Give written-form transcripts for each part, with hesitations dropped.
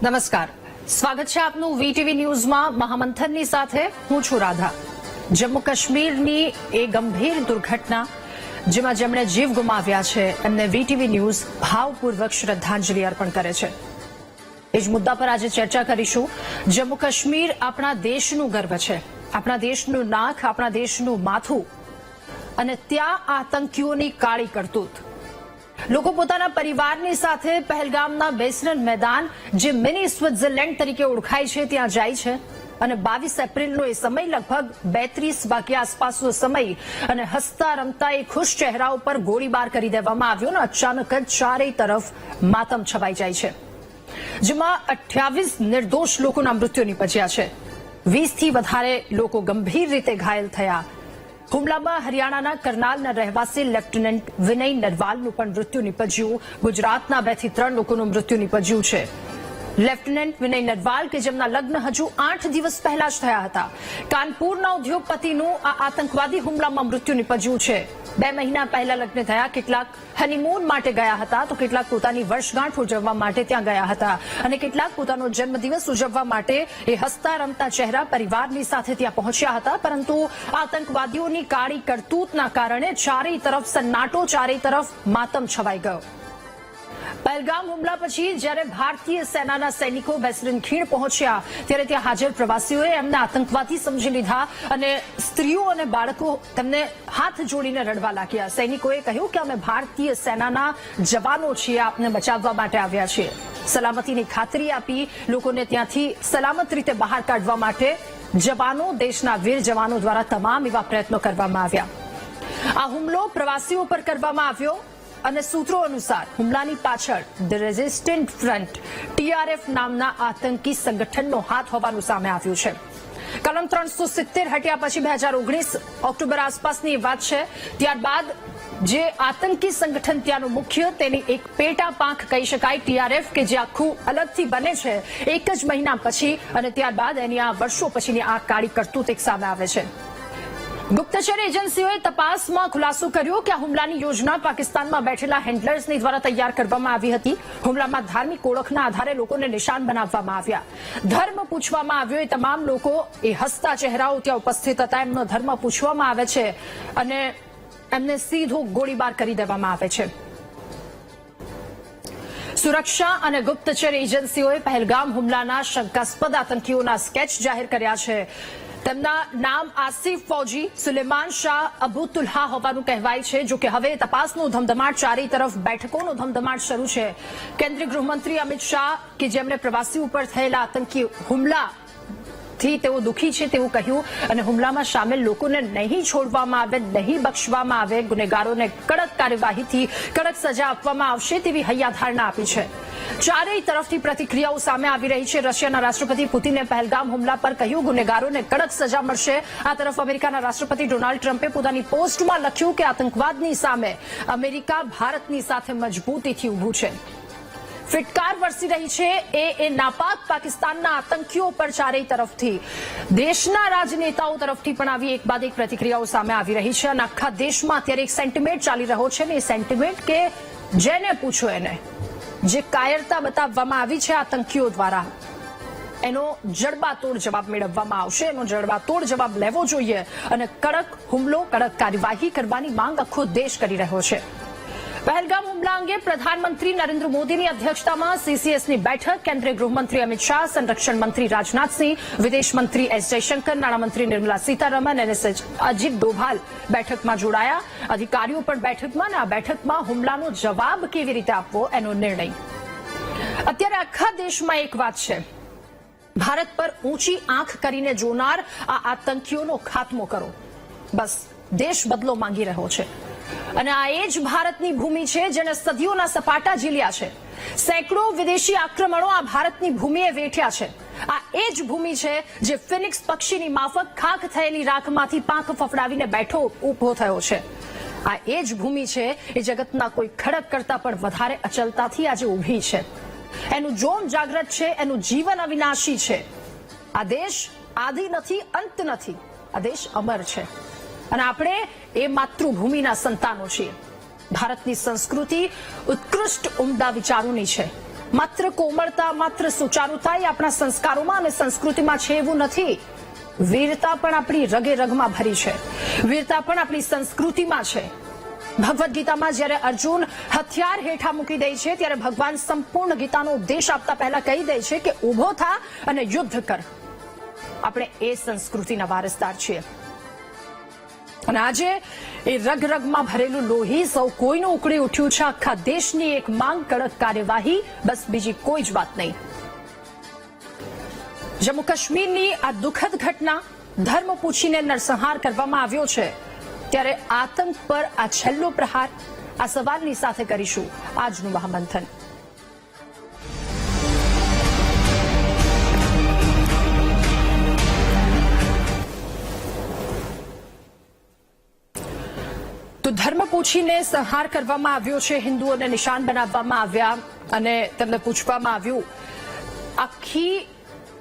નમસ્કાર, સ્વાગત છે આપનું વીટીવી ન્યૂઝમાં મહામંથનની સાથે હું છું રાધા। જમ્મુ કાશ્મીરની એ ગંભીર દુર્ઘટના જેમાં જેમણે જીવ ગુમાવ્યા છે એમને વીટીવી ન્યૂઝ ભાવપૂર્વક શ્રદ્ધાંજલિ અર્પણ કરે છે। એ જ મુદ્દા પર આજે ચર્ચા કરીશું। જમ્મુ કાશ્મીર આપણા દેશનું ગર્વ છે, આપણા દેશનું નાક, આપણા દેશનું માથું, અને ત્યાં આતંકીઓની કાળી કરતૂત। લોકો પોતાના પરિવારની સાથે પહેલગામના બેસરન મેદાન, જે મિની સ્વિટ્ઝરલેન્ડ તરીકે ઓળખાય છે, ત્યાં જાય છે અને 22 એપ્રિલનો એ સમય લગભગ 32 વાગ્યા આસપાસનો સમય, અને હસતા રમતા એ ખુશ ચહેરા ઉપર ગોળીબાર કરી દેવામાં આવ્યો અને અચાનક જ ચારેય તરફ માતમ છવાઈ જાય છે, જેમાં 28 નિર્દોષ લોકોના મૃત્યુ નીપજ્યા છે। 20 થી વધારે લોકો ગંભીર રીતે ઘાયલ થયા। હુમલામાં હરિયાણાના કરનાલના રહેવાસી લેફ્ટનન્ટ વિનય નરવાલનું પણ મૃત્યુ નીપજ્યું। ગુજરાતના 2 થી 3 લોકોનું મૃત્યુ નીપજ્યું છે। લેફ્ટનન્ટ વિનય નરવાલ કે જેમના લગ્ન હજુ 8 દિવસ પહેલા જ થયા હતા, કાનપુરના ઉદ્યોગપતિનું આ આતંકવાદી હુમલામાં મૃત્યુ નીપજ્યું છે। 2 મહિના પહેલા લગ્ન થયા, કેટલાક હનીમૂન માટે ગયા હતા તો કેટલાક પોતાની વર્ષગાંઠ ઉજવવા માટે ત્યાં ગયા હતા, અને કેટલાક પોતાનો જન્મદિવસ ઉજવવા માટે એ હસતા રમતા ચહેરા પરિવારની સાથે ત્યાં પહોંચ્યા હતા। પરંતુ આતંકવાદીઓની કાળી કરતૂતના કારણે ચારેય તરફ સન્નાટો, ચારેય તરફ માતમ છવાઈ ગયો। પહેલગામ હુમલા પછી જ્યારે ભારતીય સેનાના સૈનિકો બેસરન ખીણ પહોંચ્યા ત્યારે ત્યાં હાજર પ્રવાસીઓએ એમને આતંકવાદી સમજી લીધા અને સ્ત્રીઓ અને બાળકો તેમને હાથ જોડીને રડવા લાગ્યા। સૈનિકોએ કહ્યું કે અમે ભારતીય સેનાના જવાનો છીએ, આપને બચાવવા માટે આવ્યા છીએ। સલામતીની ખાતરી આપી લોકોને ત્યાંથી સલામત રીતે બહાર કાઢવા માટે જવાનો, દેશના વીર જવાનો દ્વારા તમામ એવા પ્રયત્નો કરવામાં આવ્યા। આ હુમલો પ્રવાસીઓ પર કરવામાં આવ્યો અને સૂત્રો અનુસાર હુમલાની પાછળ ધ રેઝિસ્ટન્ટ ફ્રન્ટ TRF નામના આતંકી સંગઠનનો હાથ હોવાનું સામે આવ્યું છે। કલમ 370 હટ્યા પછી 2019 ઓક્ટોબર આસપાસની વાત છે। ત્યારબાદ જે આતંકી સંગઠન ત્યાંનું મુખ્ય, તેની એક પેટા પાંખ કહી શકાય TRF, કે જે આખું અલગથી બને છે 1 જ મહિના પછી, અને ત્યારબાદ એની આ વર્ષો પછીની આ કાળી કરતૂત એક સામે આવે છે। ગુપ્તચર એજન્સીઓએ તપાસમાં ખુલાસો કર્યો કે આ હુમલાની યોજના પાકિસ્તાનમાં બેઠેલા હેન્ડલર્સની દ્વારા તૈયાર કરવામાં આવી હતી। હુમલામાં ધાર્મિક ઓળખના આધારે લોકોને નિશાન બનાવવામાં આવ્યા। ધર્મ પૂછવામાં આવ્યો, એ તમામ લોકો એ હસતા ચહેરાઓ ત્યાં ઉપસ્થિત હતા, એમનો ધર્મ પૂછવામાં આવે છે અને એમને સીધો ગોળીબાર કરી દેવામાં આવે છે। સુરક્ષા અને ગુપ્તચર એજન્સીઓએ પહેલગામ હુમલાના શંકાસ્પદ આતંકીઓના સ્કેચ જાહેર કર્યા છે। તેમના નામ આસિફ ફૌજી, સુલેમાન શાહ, અબુ તુલ્હા હોવાનું કહેવાય છે। જો કે હવે તપાસનો ધમધમાટ, ચારેય તરફ બેઠકોનો ધમધમાટ શરૂ છે। કેન્દ્રીય ગૃહમંત્રી અમિત શાહ, કે જેમણે પ્રવાસી ઉપર થયેલા આતંકી હુમલાથી તેઓ દુઃખી છે તેવું કહ્યું, અને હુમલામાં સામેલ લોકોને નહીં છોડવામાં આવે, નહીં બક્ષવામાં આવે, ગુનેગારોને કડક કાર્યવાહીથી કડક સજા આપવામાં આવશે તેવી હૈયાધારણા આપી છે। ચારેય તરફથી પ્રતિક્રિયાઓ સામે આવી રહી છે। રશિયાના રાષ્ટ્રપતિ પુતિને પહેલગામ હુમલા પર કહ્યું ગુનેગારોને કડક સજા મળશે। આ તરફ અમેરિકાના રાષ્ટ્રપતિ ડોનાલ્ડ ટ્રમ્પે પોતાની પોસ્ટમાં લખ્યું કે આતંકવાદની સામે અમેરિકા ભારતની સાથે મજબૂતીથી ઊભું છે। ફિટકાર વરસી રહી છે એ નાપાક પાકિસ્તાનના આતંકીઓ પર ચારેય તરફથી, દેશના રાજનેતાઓ તરફથી પણ આવી એક બાદ એક પ્રતિક્રિયાઓ સામે આવી રહી છે, અને આખા દેશમાં અત્યારે એક સેન્ટિમેન્ટ ચાલી રહ્યો છે ને એ સેન્ટિમેન્ટ કે જેને પૂછો એને, જે કાયરતા બતાવવામાં આવી છે આતંકીઓ દ્વારા, એનો જડબાતોડ જવાબ મેળવવામાં આવશે, એનો જડબાતોડ જવાબ લેવો જોઈએ, અને કડક હુમલો, કડક કાર્યવાહી કરવાની માંગ આખો દેશ કરી રહ્યો છે। પહેલગામ હુમલા અંગે પ્રધાનમંત્રી નરેન્દ્ર મોદીની અધ્યક્ષતામાં CCSની બેઠક, કેન્દ્રીય ગૃહમંત્રી અમિત શાહ, સંરક્ષણ મંત્રી રાજનાથસિંહ, વિદેશ મંત્રી S જયશંકર, નાણામંત્રી નિર્મલા સીતારમણ અને અજીત ડોભાલ બેઠકમાં જોડાયા। અધિકારીઓ પણ બેઠકમાં, અને આ બેઠકમાં હુમલાનો જવાબ કેવી રીતે આપવો એનો નિર્ણય। અત્યારે આખા દેશમાં એક વાત છે, ભારત પર ઊંચી આંખ કરીને જોનાર આ આતંકીઓનો ખાત્મો કરો। બસ દેશ બદલો માંગી રહ્યો છે, અને આ એ જ ભારતની ભૂમિ છે જેને સદીઓના સપાટા ઝીલ્યા છે। સેંકડો વિદેશી આક્રમણો આ ભારતની ભૂમિએ વેઠ્યા છે। આ એ જ ભૂમિ છે જે ફિનિક્સ પક્ષીની માફક ખાખ થયેલી રાખમાંથી પાંખ ફફડાવીને બેઠો ઊભો થયો છે। આ એ જ ભૂમિ છે એ જગતના કોઈ ખડક કરતા પણ વધારે અચલતાથી આજે ઊભી છે। એનું જોમ જાગ્રત છે, એનું જીવન અવિનાશી છે। આ દેશ આદિ નથી, અંત નથી, આ દેશ અમર છે, અને આપણે એ માતૃભૂમિના સંતાનો છીએ। ભારતની સંસ્કૃતિ ઉત્કૃષ્ટ ઉમદા વિચારોની છે। માત્ર કોમળતા, માત્ર સુચારુતા એ આપણા સંસ્કારોમાં અને સંસ્કૃતિમાં છે એવું નથી. વીરતા પણ આપણી રગે રગમાં ભરી છે. વીરતા પણ આપણી સંસ્કૃતિમાં છે. ભગવદ્ ગીતામાં જ્યારે અર્જુન હથિયાર હેઠા મૂકી દે છે ત્યારે ભગવાન સંપૂર્ણ ગીતાનો ઉપદેશ આપતા પહેલા કહી દે છે કે ઉભો થા અને યુદ્ધ કર. આપણે એ સંસ્કૃતિના વારસદાર છીએ અને આજે એ રગ રગમાં ભરેલું લોહી સૌ કોઈનું ઉકળી ઉઠ્યું છે. આખા દેશની એક માંગ, કડક કાર્યવાહી, બસ બીજી કોઈ જ વાત નહીં. જમ્મુ કાશ્મીરની આ દુઃખદ ઘટના, ધર્મ પૂછીને નરસંહાર કરવામાં આવ્યો છે ત્યારે આતંક પર આ છેલ્લો પ્રહાર, આ સવાલની સાથે કરીશું આજનું મહામંથન. તો ધર્મ પૂછીને સંહાર કરવામાં આવ્યો છે. હિન્દુઓને નિશાન બનાવવામાં આવ્યા અને તેમને પૂછવામાં આવ્યું. આખી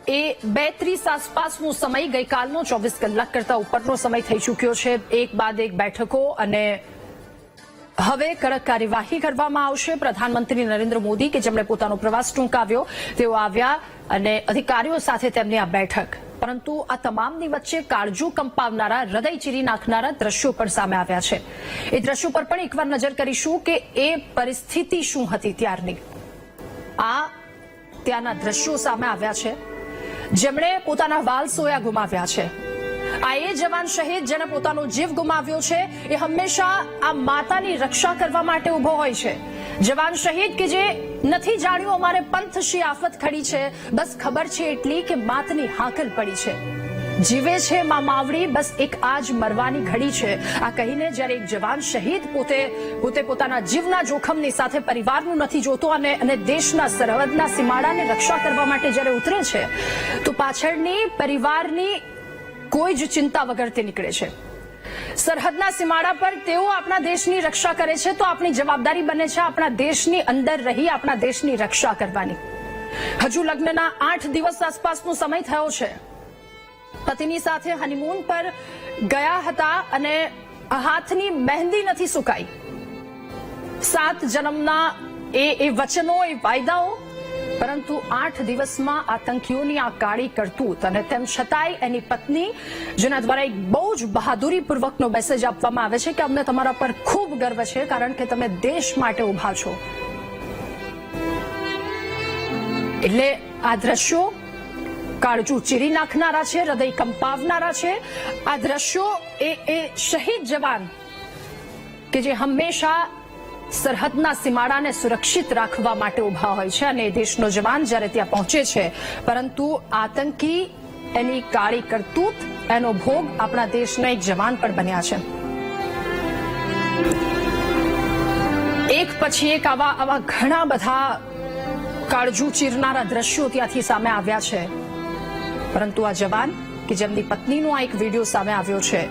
એ 2:30 આસપાસનો સમય, ગઈકાલનો 24 કલાક કરતા ઉપરનો સમય થઈ ચૂક્યો છે. એક બાદ એક બેઠકો અને હવે કડક કાર્યવાહી કરવામાં આવશે. પ્રધાનમંત્રી નરેન્દ્ર મોદી કે જેમણે પોતાનો પ્રવાસ ટૂંકાવ્યો, તેઓ આવ્યા અને અધિકારીઓ સાથે તેમની આ બેઠક. પરંતુ આ તમામની વચ્ચે કાળજુ કંપાવનારા, હૃદય ચીરી નાખનારા દ્રશ્યો પણ સામે આવ્યા છે. એ દ્રશ્યો પર પણ એકવાર નજર કરીશું કે એ પરિસ્થિતિ શું હતી ત્યારની. આ ત્યાંના દ્રશ્યો સામે આવ્યા છે જેમણે પોતાના વાલ સોયા ગુમાવ્યા છે. આ એ જવાન શહીદ જેણે પોતાનો જીવ ગુમાવ્યો છે. એ હંમેશા આ માતાની રક્ષા કરવા માટે ઉભો હોય છે. જવાન શહીદ કે જે નથી જાણ્યું અમારે પંથ શી આફત ખડી છે, બસ ખબર છે એટલી કે માતની હાકલ પડી છે. જીવે છે માં માવડી, બસ એક આજ મરવાની ઘડી છે. આ કહીને જ્યારે એક જવાન શહીદ પોતે પોતાના જીવના જોખમની સાથે પરિવારનું નથી જોતો અને દેશના સરહદના સીમાડાને રક્ષા કરવા માટે જ્યારે ઉતરે છે તો પાછળની પરિવારની કોઈ જ ચિંતા વગર તે નીકળે છે. સરહદના સીમાડા પર તેઓ આપણા દેશની રક્ષા કરે છે તો આપણી જવાબદારી બને છે આપણા દેશની અંદર રહી આપણા દેશની રક્ષા કરવાની. હજુ લગ્નના 8 દિવસ આસપાસનો સમય થયો છે. પતિની સાથે હનીમૂન પર ગયા હતા અને હાથની મહેંદી નથી સુકાઈ. 7 જન્મના એ વચનો, એ વાયદાઓ, પરંતુ 8 દિવસમાં આતંકીઓની આ કાળી કરતૂત અને તેમ છતાંય એની પત્ની, જેના દ્વારા એક બહુ જ બહાદુરીપૂર્વકનો મેસેજ આપવામાં આવે છે કે અમને તમારા પર ખૂબ ગર્વ છે કારણ કે તમે દેશ માટે ઉભા છો. એટલે આ દ્રશ્યો કાળજુ ચીરી નાખનારા છે, હૃદય કંપાવનારા છે. આ દ્રશ્યો એ શહીદ જવાન કે જે હંમેશા સરહદના સીમાડાને સુરક્ષિત રાખવા માટે ઉભા હોય છે અને દેશનો જવાન જ્યારે ત્યાં પહોંચે છે, પરંતુ આતંકી, એની કાળી કરતૂત, એનો ભોગ આપણા દેશના એક જવાન પણ બન્યા છે. એક પછી એક આવા ઘણા બધા કાળજુ ચીરનારા દ્રશ્યો ત્યાંથી સામે આવ્યા છે. પરંતુ આ જવાન કે જેમની પત્નીનો આ એક વિડીયો સામે આવ્યો છે,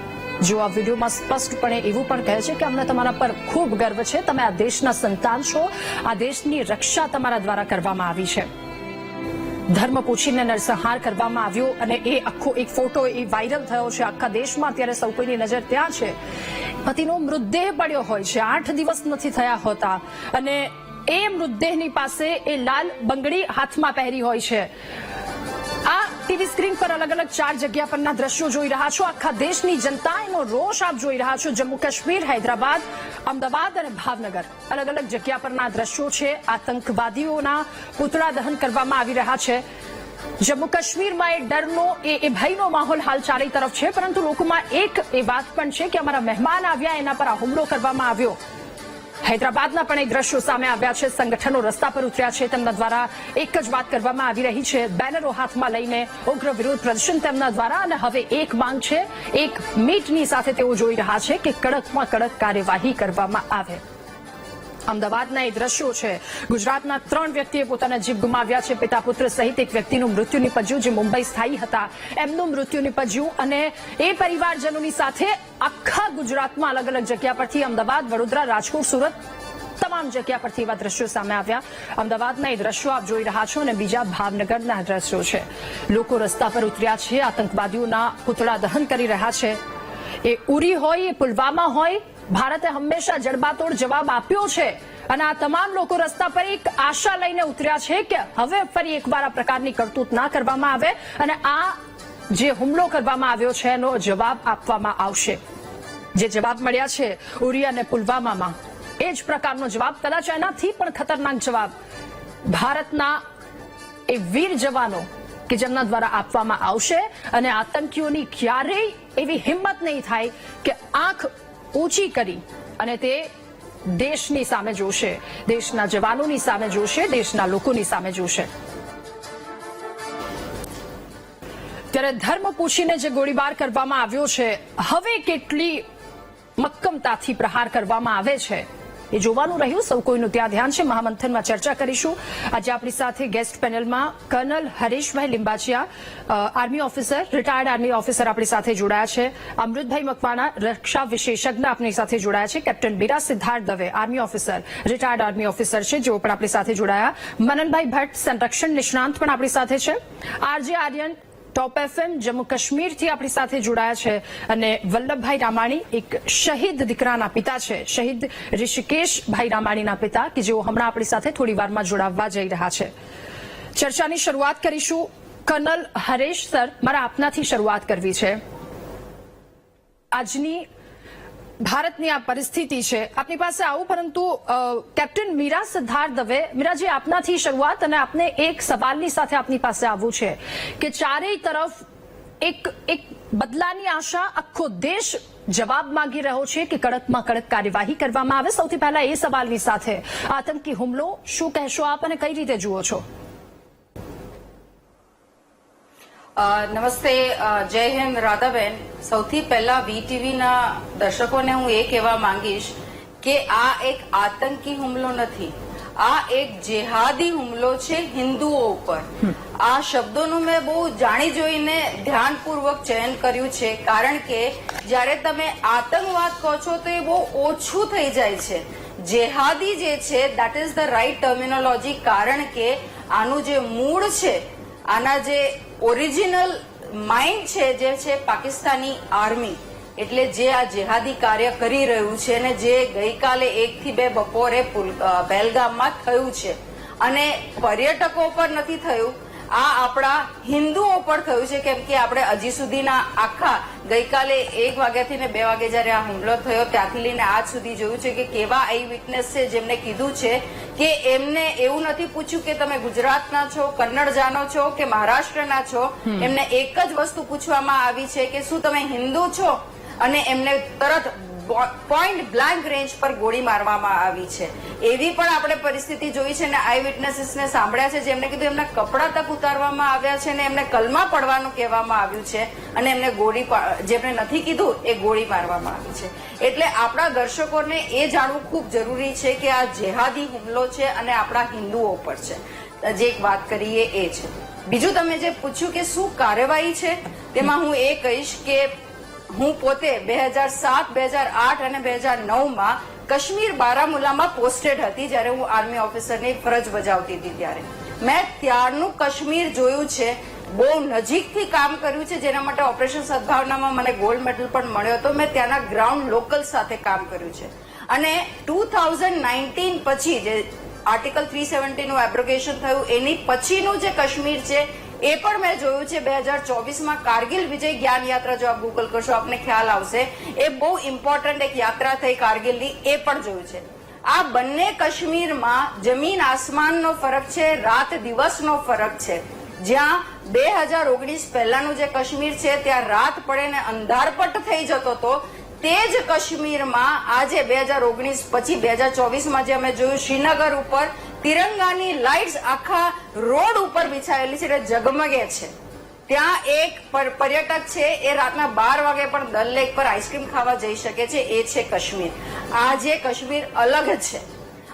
જો આ વિડીયોમાં સ્પષ્ટપણે એવું પણ કહે છે કે અમને તમારા પર ખૂબ ગર્વ છે, તમે આ દેશના સંતાન છો, આ દેશની રક્ષા તમારા દ્વારા કરવામાં આવી છે. ધર્મ પૂછીને નરસંહાર કરવામાં આવ્યો અને એ આખો એક ફોટો એ વાયરલ થયો છે આખા દેશમાં. અત્યારે સૌ કોઈની નજર ત્યાં છે. પતિનો મૃતદેહ પડ્યો હોય છે, 8 દિવસ નથી થયા હોતા અને એ મૃતદેહની પાસે એ લાલ બંગડી હાથમાં પહેરી હોય છે. આ ટીવી સ્ક્રીન પર અલગ અલગ 4 જગ્યા પરના દ્રશ્યો જોઈ રહ્યા છો. આખા દેશની જનતા, એનો રોષ આપ જોઈ રહ્યા છો. જમ્મુ કાશ્મીર, હૈદરાબાદ, અમદાવાદ અને ભાવનગર, અલગ અલગ જગ્યા પરના દ્રશ્યો છે. આતંકવાદીઓના પૂતળા દહન કરવામાં આવી રહ્યા છે. જમ્મુ કાશ્મીરમાં એ ડરનો, એ ભયનો માહોલ હાલ ચારે તરફ છે. પરંતુ લોકોમાં એક એ વાત પણ છે કે અમારા મહેમાન આવ્યા, એના પર આ હુમલો કરવામાં આવ્યો. હૈદરાબાદના પણ એ દ્રશ્યો સામે આવ્યા છે. સંગઠનો રસ્તા પર ઉતર્યા છે. તેમના દ્વારા એક જ વાત કરવામાં આવી રહી છે, બેનરો હાથમાં લઈને ઉગ્ર વિરોધ પ્રદર્શન તેમના દ્વારા. અને હવે એક માંગ છે, એક મીટની સાથે તેઓ જોઈ રહ્યા છે કે કડકમાં કડક કાર્યવાહી કરવામાં આવે. અમદાવાદના એ દ્રશ્યો છે. ગુજરાતના 3 વ્યક્તિએ પોતાના જીવ ગુમાવ્યા છે. પિતા પુત્ર સહિત એક વ્યક્તિનું મૃત્યુ નીપજ્યું જે મુંબઈ સ્થાયી હતા, એમનું મૃત્યુ નીપજ્યું અને એ પરિવારજનોની સાથે આખા ગુજરાતમાં અલગ અલગ જગ્યા પરથી, અમદાવાદ, વડોદરા, રાજકોટ, સુરત, તમામ જગ્યા પરથી એવા દ્રશ્યો સામે આવ્યા. અમદાવાદના એ દ્રશ્યો આપ જોઈ રહ્યા છો અને બીજા ભાવનગરના દ્રશ્યો છે. લોકો રસ્તા પર ઉતર્યા છે, આતંકવાદીઓના પૂતળા દહન કરી રહ્યા છે. એ ઉરી હોય, એ પુલવામા હોય, ભારતે હંમેશા જડબાતોડ જવાબ આપ્યો છે અને આ તમામ લોકો રસ્તા પર એક આશા લઈને ઉતર્યા છે કે હવે ફરી એકવાર આ પ્રકારની કરતૂત ના કરવામાં આવે અને આ જે હુમલો કરવામાં આવ્યો છે એનો જવાબ આપવામાં આવશે. જે જવાબ મળ્યા છે ઉરી અને પુલવામામાં એ જ પ્રકારનો જવાબ, કદાચ એનાથી પણ ખતરનાક જવાબ ભારતના એ વીર જવાનો કે જેમના દ્વારા આપવામાં આવશે અને આતંકીઓની ક્યારેય એવી હિંમત નહીં થાય કે આંખ ઊંચી કરી અને તે દેશની સામે જોશે, દેશના જવાનોની સામે જોશે, દેશના લોકોની સામે જોશે. ત્યારે ધર્મ પૂછીને જે ગોળીબાર કરવામાં આવ્યો છે, હવે કેટલી મક્કમતાથી પ્રહાર કરવામાં આવે છે એ જોવાનું રહ્યું. સૌ કોઈનું ત્યાં ધ્યાન છે. મહામંથનમાં ચર્ચા કરીશું. આજે આપણી સાથે ગેસ્ટ પેનલમાં colonel Hareshbhai Limbachiya, army officer, retired army officer આપણી સાથે જોડાયા છે. અમૃતભાઈ મકવાણા, રક્ષા વિશેષજ્ઞ આપણી સાથે જોડાયા છે. Captain Bira Siddharth Dave, army officer, retired army officer છે, જેઓ પણ આપણી સાથે જોડાયા. મનનભાઈ ભટ્ટ, સંરક્ષણ નિષ્ણાંત પણ આપણી સાથે છે. RJ Aryan, top FM Jammu કાશ્મીરથી આપણી સાથે જોડાયા છે. અને વલ્લભભાઈ રામાણી, એક શહીદ દીકરાના પિતા છે, શહીદ ઋષિકેશભાઈ રામાણીના પિતા, કે જેઓ હમણાં આપણી સાથે થોડી વારમાં જોડાવવા જઈ રહ્યા છે. ચર્ચાની શરૂઆત કરીશું. કર્નલ હરેશ સર, મારા આપનાથી શરૂઆત કરવી છે. આજની ભારતની આ પરિસ્થિતિ છે, આપની પાસે આવું, પરંતુ કેપ્ટન મીરા સિદ્ધાર્થ દવે, મીરાજી આપનાથી શરૂઆત અને આપને એક સવાલની સાથે આપની પાસે આવવું છે કે ચારેય તરફ એક બદલાની આશા, આખો દેશ જવાબ માંગી રહ્યો છે કે કડકમાં કડક કાર્યવાહી કરવામાં આવે. સૌથી પહેલા એ સવાલની સાથે, આતંકી હુમલો, શું કહેશો આપ અને કઈ રીતે જુઓ છો? નમસ્તે, જય હિન્દ રાધાબેન. સૌથી પહેલા વીટીવીના દર્શકોને હું એ કહેવા માંગીશ કે આ એક આતંકી હુમલો નથી, આ એક જેહાદી હુમલો છે હિન્દુઓ ઉપર. આ શબ્દોનું મેં બહુ જાણી જોઈને ધ્યાનપૂર્વક ચયન કર્યું છે, કારણ કે જ્યારે તમે આતંકવાદ કહો છો તો એ બહુ ઓછું થઈ જાય છે. જેહાદી જે છે, that is the right terminology, કારણ કે આનું જે મૂળ છે, આના જે ઓરિજિનલ માઇન્ડ છે, જે છે પાકિસ્તાની આર્મી, એટલે જે આ જેહાદી કાર્ય કરી રહ્યું છે અને જે ગઈકાલે 1 થી 2 બપોરે પહેલગામમાં થયું છે, અને પર્યટકો પર નથી થયું, આ આપણા હિન્દુઓ પર થયું છે. કેમ કે આપણે હજી સુધીના આખા ગઈકાલે 1 વાગ્યાથી ને 2 વાગે જયારે આ હુમલો થયો ત્યાંથી લઈને આજ સુધી જોયું છે કે કેવા આઈ વિટનેસ છે, જેમને કીધું છે કે એમને એવું નથી પૂછ્યું કે તમે ગુજરાતના છો, કન્નડ જાણો છો કે મહારાષ્ટ્રના છો. એમને એક જ વસ્તુ પૂછવામાં આવી છે કે શું તમે હિન્દુ છો, અને એમને તરત પોઈન્ટ બ્લેન્ક રેન્જ પર ગોળી મારવામાં આવી છે. એવી પણ આપણે પરિસ્થિતિ જોઈ છે અને આઈ વિટનેસીસને સાંભળ્યા છે, જેમને કીધું એમના કપડા તક ઉતારવામાં આવ્યા છે અને એમને કલમા પડવાનું કહેવામાં આવ્યું છે, અને એમને ગોળી, જેમને નથી કીધું એ ગોળી મારવામાં આવી છે. એટલે આપણા દર્શકોને એ જાણવું ખૂબ જરૂરી છે કે આ જેહાદી હુમલો છે અને આપણા હિન્દુઓ પર છે. જે એક વાત કરીએ એ છે. બીજું તમે જે પૂછ્યું કે શું કાર્યવાહી છે, તેમાં હું એ કહીશ કે હું પોતે 2007, 2008 અને 2009માં કાશ્મીર બારામુલામાં પોસ્ટેડ હતી. જ્યારે હું આર્મી ઓફિસરની ફરજ બજાવતી હતી ત્યારે મેં ત્યારનું કાશ્મીર જોયું છે, બહુ નજીકથી કામ કર્યું છે, જેના માટે ઓપરેશન સદભાવનામાં મને ગોલ્ડ મેડલ પણ મળ્યો હતો. મેં ત્યાંના ગ્રાઉન્ડ લોકલ સાથે કામ કર્યું છે. અને 2019 પછી જે આર્ટિકલ 370 નું એબ્રોગેશન થયું એની પછીનું જે કાશ્મીર છે એ પણ મેં જોયું છે. 2024માં કારગિલ વિજય જ્ઞાન યાત્રા, જો આપ ગૂગલ કરશો આપને ખ્યાલ આવશે, એ બહુ ઇમ્પોર્ટન્ટ એક યાત્રા થઈ કારગિલની, એ પણ જોયું છે. આ બંને કાશ્મીરમાં જમીન આસમાનનો ફરક છે, રાત દિવસનો ફરક છે. જ્યાં 2019 પહેલાનું જે કાશ્મીર છે ત્યાં રાત પડે ને અંધારપટ થઈ જતો હતો, તે જ કાશ્મીરમાં આજે 2019 પછી 2024માં જે અમે જોયું, શ્રીનગર ઉપર તિરંગાની લાઇટ્સ આખા રોડ ઉપર બિછાયેલી છે, એટલે ઝગમગે છે. ત્યાં એક પર્યટક છે, એ રાતના 12 વાગે પણ દલ લેક પર આઈસ્ક્રીમ ખાવા જઈ શકે છે. એ છે કાશ્મીર. આજે કાશ્મીર અલગ છે,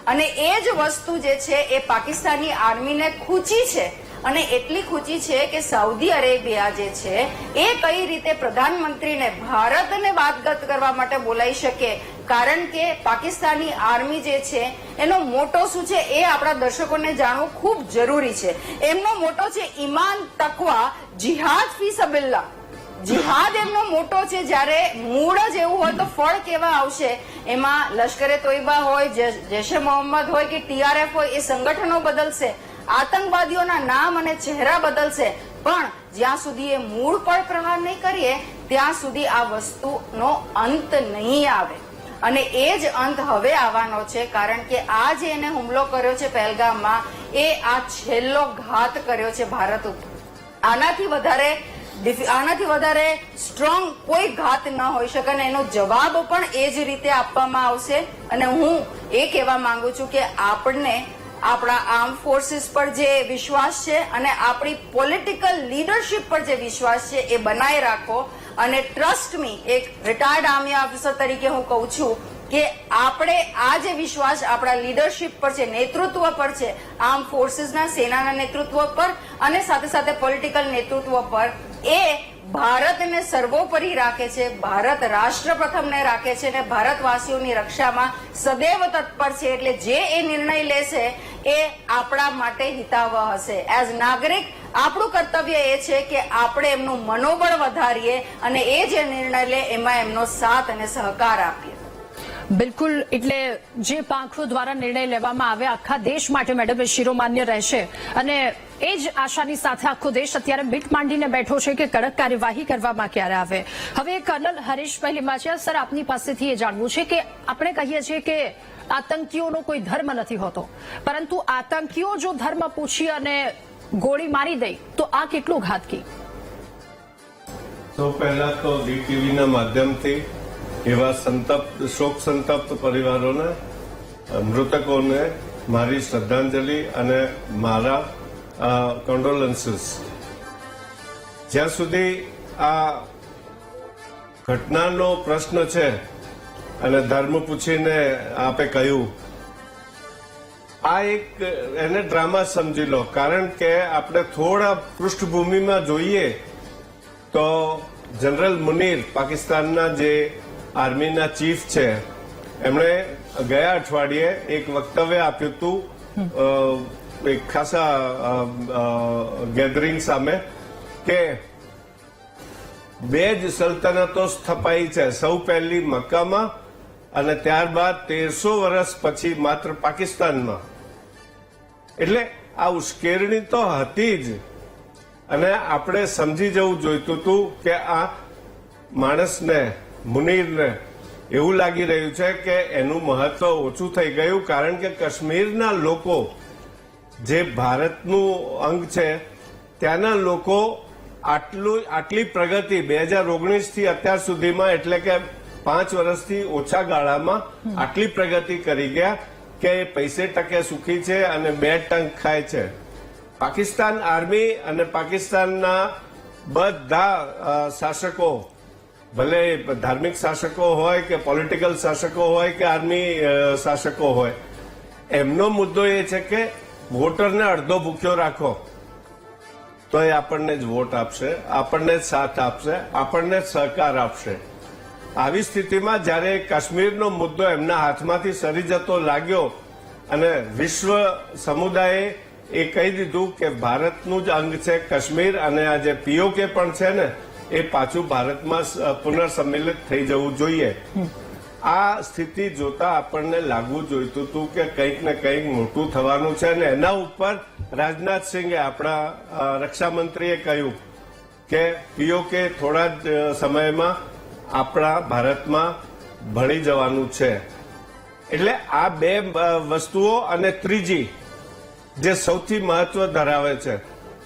અને એ જ વસ્તુ જે છે એ પાકિસ્તાની આર્મીને ખૂંચી છે. અને એટલી ખૂંચી છે કે સાઉદી અરેબિયા જે છે એ કઈ રીતે પ્રધાનમંત્રીને ભારતને વાતગત કરવા માટે બોલાવી શકે, કારણ કે પાકિસ્તાની આર્મી જે છે એનો મોટો શું છે એ આપણા દર્શકોને જાણવું ખૂબ જરૂરી છે. એમનો મોટો છે ઈમાન તકવા, જિહાદ ફી સબિલ્લાહ. જિહાદ એમનો મોટો છે. જ્યારે મૂળ જ એવું હોય તો ફળ કેવા આવશે? એમાં લશ્કરે તોયબા હોય, જૈશે મોહમ્મદ હોય કે TRF હોય, એ સંગઠનો બદલશે, આતંકવાદીઓના નામ અને ચહેરા બદલશે, પણ જ્યાં સુધી એ મૂળ પર પ્રહાર નહીં કરીએ ત્યાં સુધી આ વસ્તુનો અંત નહીં આવે. અને એ જ અંત હવે આવવાનો છે, કારણ કે આ જે એને હુમલો કર્યો છે પહેલગામમાં, એ આ છેલ્લો ઘાત કર્યો છે ભારત ઉપર. આનાથી વધારે સ્ટ્રોંગ કોઈ ઘાત ન હોઈ શકે અને એનો જવાબ પણ એ જ રીતે આપવામાં આવશે. અને હું એ કહેવા માંગુ છું કે આપણને આપણા આર્મ ફોર્સિસ પર જે વિશ્વાસ છે અને આપણી પોલિટિકલ લીડરશિપ પર જે વિશ્વાસ છે એ બનાવી રાખો. અને ટ્રસ્ટ મી, એક રિટાયર્ડ આર્મી ઓફિસર તરીકે હું કહું છું કે આપણે આ જે વિશ્વાસ આપણા લીડરશિપ પર છે, નેતૃત્વ પર છે, આર્મ ફોર્સિસના, સેનાના નેતૃત્વ પર અને સાથે સાથે પોલિટિકલ નેતૃત્વ પર, એ ભારતને સર્વોપરી રાખે છે, ભારત રાષ્ટ્ર પ્રથમને રાખે છે અને ભારતવાસીઓની રક્ષામાં સદૈવ તત્પર છે. એટલે જે એ નિર્ણય લેશે એ આપણા માટે હિતાવહ હશે. એઝ નાગરિક આપણું કર્તવ્ય એ છે કે આપણે એમનું મનોબળ વધારીએ અને એ જે નિર્ણય લે એમાં એમનો સાથ અને સહકાર આપીએ. બિલકુલ. એટલે જે પાંખો દ્વારા નિર્ણય લેવામાં આવે આખા દેશ માટે મેડમ શિરોમાન્ય રહેશે અને એ જ આશાની સાથે આખો દેશ અત્યારે મીટ માંડીને બેઠો છે કે કડક કાર્યવાહી કરવામાં ક્યારે આવે. હવે કર્નલ હરીશભાઈ લીમાચિયા સર, આપની પાસેથી એ જાણવું છે કે આપણે કહીએ છીએ કે આતંકીઓનો કોઈ ધર્મ નથી હોતો, પરંતુ આતંકીઓ જો ધર્મ પૂછી અને ગોળી મારી દે તો આ કેટલું ઘાતકી? તો પહેલા તો DTVના માધ્યમથી એવા શોક સંતપ્ત પરિવારોને, મૃતકોને મારી શ્રદ્ધાંજલિ અને મારા કોન્ડોલન્સીસ. જ્યાં સુધી આ ઘટનાનો પ્રશ્ન છે અને ધર્મ પૂછીને આપે કહ્યું, આ એક એને ડ્રામા સમજી લો. કારણ કે આપણે થોડા પૃષ્ઠભૂમિમાં જોઈએ તો જનરલ મુનીર, પાકિસ્તાનના જે આર્મીના ચીફ છે, એમણે ગયા અઠવાડિયે એક વક્તવ્ય આપ્યું હતું એક ખાસા ગેધરિંગ સામે કે બે જ સલ્તનતો સ્થપાઈ છે, સૌ પહેલી મક્કામાં અને ત્યારબાદ 1300 વર્ષ પછી માત્ર પાકિસ્તાનમાં. એટલે આ ઉશ્કેરણી તો હતી જ અને આપણે સમજી જવું જોઈતું હતું કે આ માણસને, મુનીરને એવું લાગી રહ્યું છે કે એનું મહત્વ ઓછું થઈ ગયું, કારણ કે કાશ્મીરના લોકો જે ભારતનું અંગ છે ત્યાંના લોકો આટલી પ્રગતિ 2019 થી અત્યાર સુધીમાં, એટલે કે 5 વર્ષથી ઓછા ગાળામાં આટલી પ્રગતિ કરી ગયા કે પૈસે ટકે સુખી છે અને 2 ટંક ખાય છે. પાકિસ્તાન આર્મી અને પાકિસ્તાનના બધા શાસકો, ભલે ધાર્મિક શાસકો હોય કે પોલિટિકલ શાસકો હોય કે આર્મી શાસકો હોય, એમનો મુદ્દો એ છે કે વોટરને અડધો ભૂખ્યો રાખો તો એ આપણને જ વોટ આપશે, આપણને જ સાથ આપશે, આપણને જ સહકાર આપશે. આવી સ્થિતિમાં જ્યારે કાશ્મીરનો મુદ્દો એમના હાથમાંથી સરી જતો લાગ્યો અને વિશ્વ સમુદાયે એ કહી દીધું કે ભારતનું જ અંગ છે કાશ્મીર અને આ જે POK પણ છે ને એ પાછું ભારતમાં પુનર્સમ્મિલિત થઈ જવું જોઈએ. આ સ્થિતિ જોતા આપણને લાગવું જોઈતું હતું કે કંઈક ને કંઈક મોટું થવાનું છે અને એના ઉપર રાજનાથસિંહે, આપણા રક્ષામંત્રીએ કહ્યું કે POK થોડા જ સમયમાં આપણા ભારતમાં ભળી જવાનું છે. એટલે આ બે વસ્તુઓ અને ત્રીજી જે સૌથી મહત્વ ધરાવે છે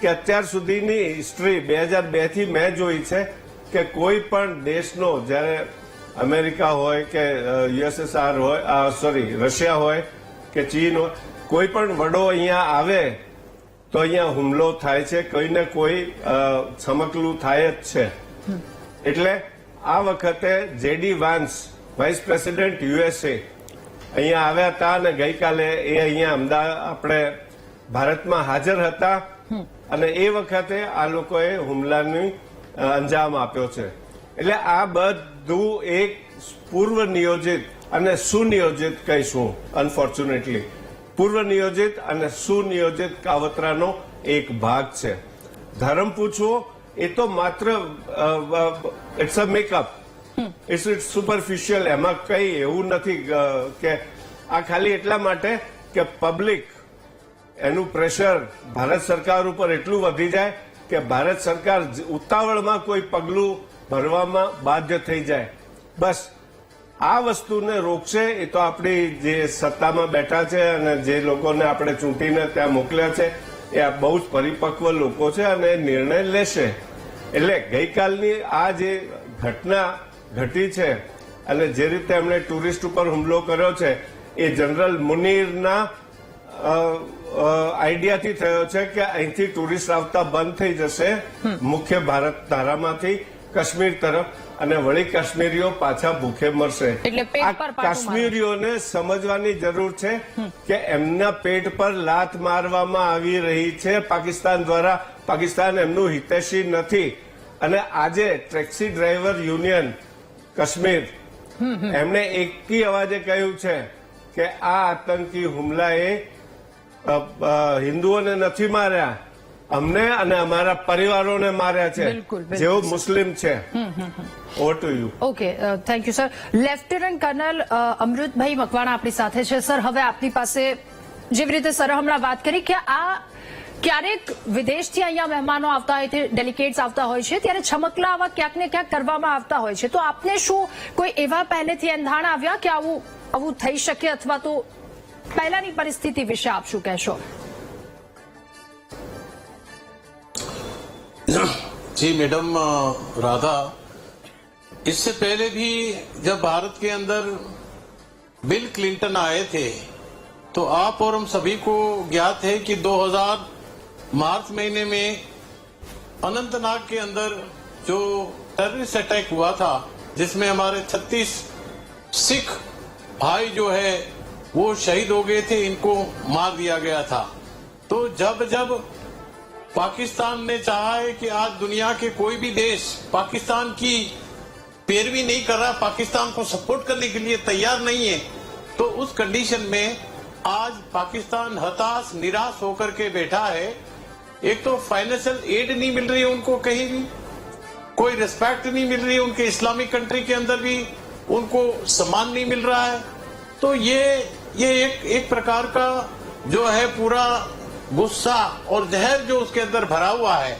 કે અત્યાર સુધીની હિસ્ટ્રી 2002 થી મેં જોઈ છે કે કોઈ પણ દેશનો, જ્યારે અમેરિકા હોય કે USSR હોય, રશિયા હોય કે ચીન હોય, કોઈ પણ વડો અહીંયા આવે તો અહીંયા હુમલો થાય છે, કોઈને કોઈ છમકલું થાય જ છે. એટલે આ વખતે JD Vance, vice president USA, અહીંયા આવ્યા હતા અને ગઈકાલે એ અહીંયા અમદાવાદ આપણે ભારતમાં હાજર હતા અને એ વખતે આ લોકોએ હુમલાની અંજામ આપ્યો છે. એટલે આ બધું એક પૂર્વ નિયોજિત અને સુનિયોજિત કહીશું, અનફોર્ચ્યુનેટલી પૂર્વ નિયોજિત અને સુનિયોજિત કાવતરાનો એક ભાગ છે. ધર્મ પૂછવો એ તો માત્ર it's a makeup, it's superficial. એમાં કઈ એવું નથી કે આ ખાલી એટલા માટે કે પબ્લિક એનું પ્રેશર ભારત સરકાર ઉપર એટલું વધી જાય કે ભારત સરકાર ઉતાવળમાં કોઈ પગલું ભરવામાં બાધ્ય થઈ જાય. બસ આ વસ્તુને રોકશે એ તો આપણી જે સત્તામાં બેઠા છે અને જે લોકોને આપણે ચૂંટીને ત્યાં મોકલ્યા છે એ આ બહુ જ પરિપક્વ લોકો છે અને નિર્ણય લેશે. એટલે ગઈકાલની આ જે ઘટના ઘટી છે અને જે રીતે એમણે ટુરિસ્ટ ઉપર હુમલો કર્યો છે એ જનરલ મુનીરના આઈડિયાથી થયો છે કે અહીંથી ટુરિસ્ટ આવતા બંધ થઈ જશે મુખ્ય ભારત ધારામાંથી કાશ્મીર તરફ, અને વળી કાશ્મીરીઓ પાછા ભૂખે મરશે. એટલે પેટ પર પાટું કાશ્મીરીઓને સમજવાની જરૂર છે કે એમના પેટ પર લાત મારવામાં આવી રહી છે પાકિસ્તાન દ્વારા. પાકિસ્તાન એમનું હિતૈષી નથી. અને આજે ટેક્સી ડ્રાઈવર યુનિયન કાશ્મીર એમણે એકી અવાજે કહ્યું છે કે આ આતંકી હુમલાએ હિન્દુઓને નથી માર્યા, અમને અને અમારા પરિવારોને માર્યા છે, બિલકુલ, બિલકુલ. જેઓ મુસ્લિમ છે. Over to you. Okay, thank you sir. Lieutenant colonel Amrutbhai Makwana આપણી સાથે છે. સર, હવે આપની પાસે જેવી રીતે સર હમણાં વાત કરી કે આ ક્યારેક વિદેશથી અહીંયા મહેમાનો આવતા હોય, ડેલિગેટ્સ આવતા હોય છે, ત્યારે છમકલા આવા ક્યાંક ને ક્યાંક કરવામાં આવતા હોય છે. તો આપને શું કોઈ એવા પહેલેથી એંધાણ આવ્યા કે આવું થઈ શકે, અથવા તો પહેલાની પરિસ્થિતિ વિશે આપ શું કહેશો? जी मैडम राधा, इससे पहले भी जब भारत के अंदर बिल क्लिंटन आए थे तो आप और हम सभी को ज्ञात है कि 2000 मार्च महीने में अनंतनाग के अंदर जो टेररिस्ट अटैक हुआ था जिसमें हमारे 36 सिख भाई जो है वो शहीद हो गए थे, इनको मार दिया गया था. तो जब जब पाकिस्तान ने चाहा है कि आज दुनिया के कोई भी देश पाकिस्तान की पैरवी नहीं कर रहा, पाकिस्तान को सपोर्ट करने के लिए तैयार नहीं है, तो उस कंडीशन में आज पाकिस्तान हताश निराश होकर के बैठा है. एक तो फाइनेंशियल एड नहीं मिल रही है उनको, कहीं भी कोई रिस्पेक्ट नहीं मिल रही है, उनके इस्लामिक कंट्री के अंदर भी उनको सम्मान नहीं मिल रहा है. तो ये एक प्रकार का जो है पूरा गुस्सा और जहर जो उसके अंदर भरा हुआ है.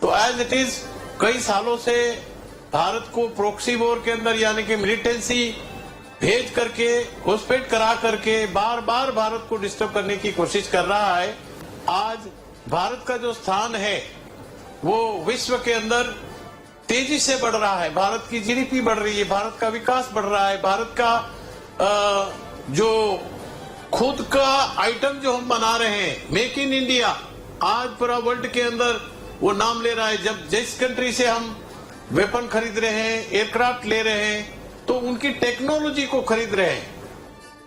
तो एज इट इज कई सालों से भारत को प्रोक्सी वॉर के अंदर यानी कि मिलिटेंसी भेज करके घुसपैठ करा करके बार बार भारत को डिस्टर्ब करने की कोशिश कर रहा है. आज भारत का जो स्थान है वो विश्व के अंदर तेजी से बढ़ रहा है. भारत की जीडीपी बढ़ रही है, भारत का विकास बढ़ रहा है, भारत का जो खुद का आइटम जो हम बना रहे हैं, मेक इन इंडिया, आज पूरा वर्ल्ड के अंदर वो नाम ले रहा है. जब जिस कंट्री से हम वेपन खरीद रहे हैं, एयरक्राफ्ट ले रहे हैं, तो उनकी टेक्नोलॉजी को खरीद रहे हैं.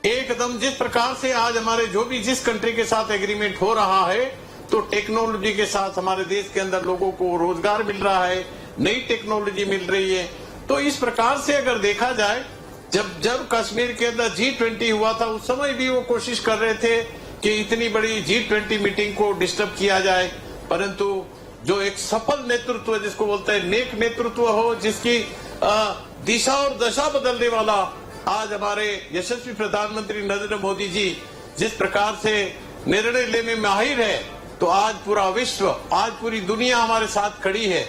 एकदम जिस प्रकार से आज हमारे जो भी जिस कंट्री के साथ एग्रीमेंट हो रहा है, तो टेक्नोलॉजी के साथ हमारे देश के अंदर लोगों को रोजगार मिल रहा है, नई टेक्नोलॉजी मिल रही है. तो इस प्रकार से अगर देखा जाए, जब कश्मीर के अंदर G20 हुआ था उस समय भी वो कोशिश कर रहे थे कि इतनी बड़ी G20 मीटिंग को डिस्टर्ब किया जाए, परंतु जो एक सफल नेतृत्व जिसको बोलते हैं नेक नेतृत्व हो, जिसकी दिशा और दशा बदलने वाला आज हमारे यशस्वी प्रधानमंत्री नरेंद्र मोदी जी जिस प्रकार से निर्णय लेने में माहिर है, तो आज पूरा विश्व, आज पूरी दुनिया हमारे साथ खड़ी है.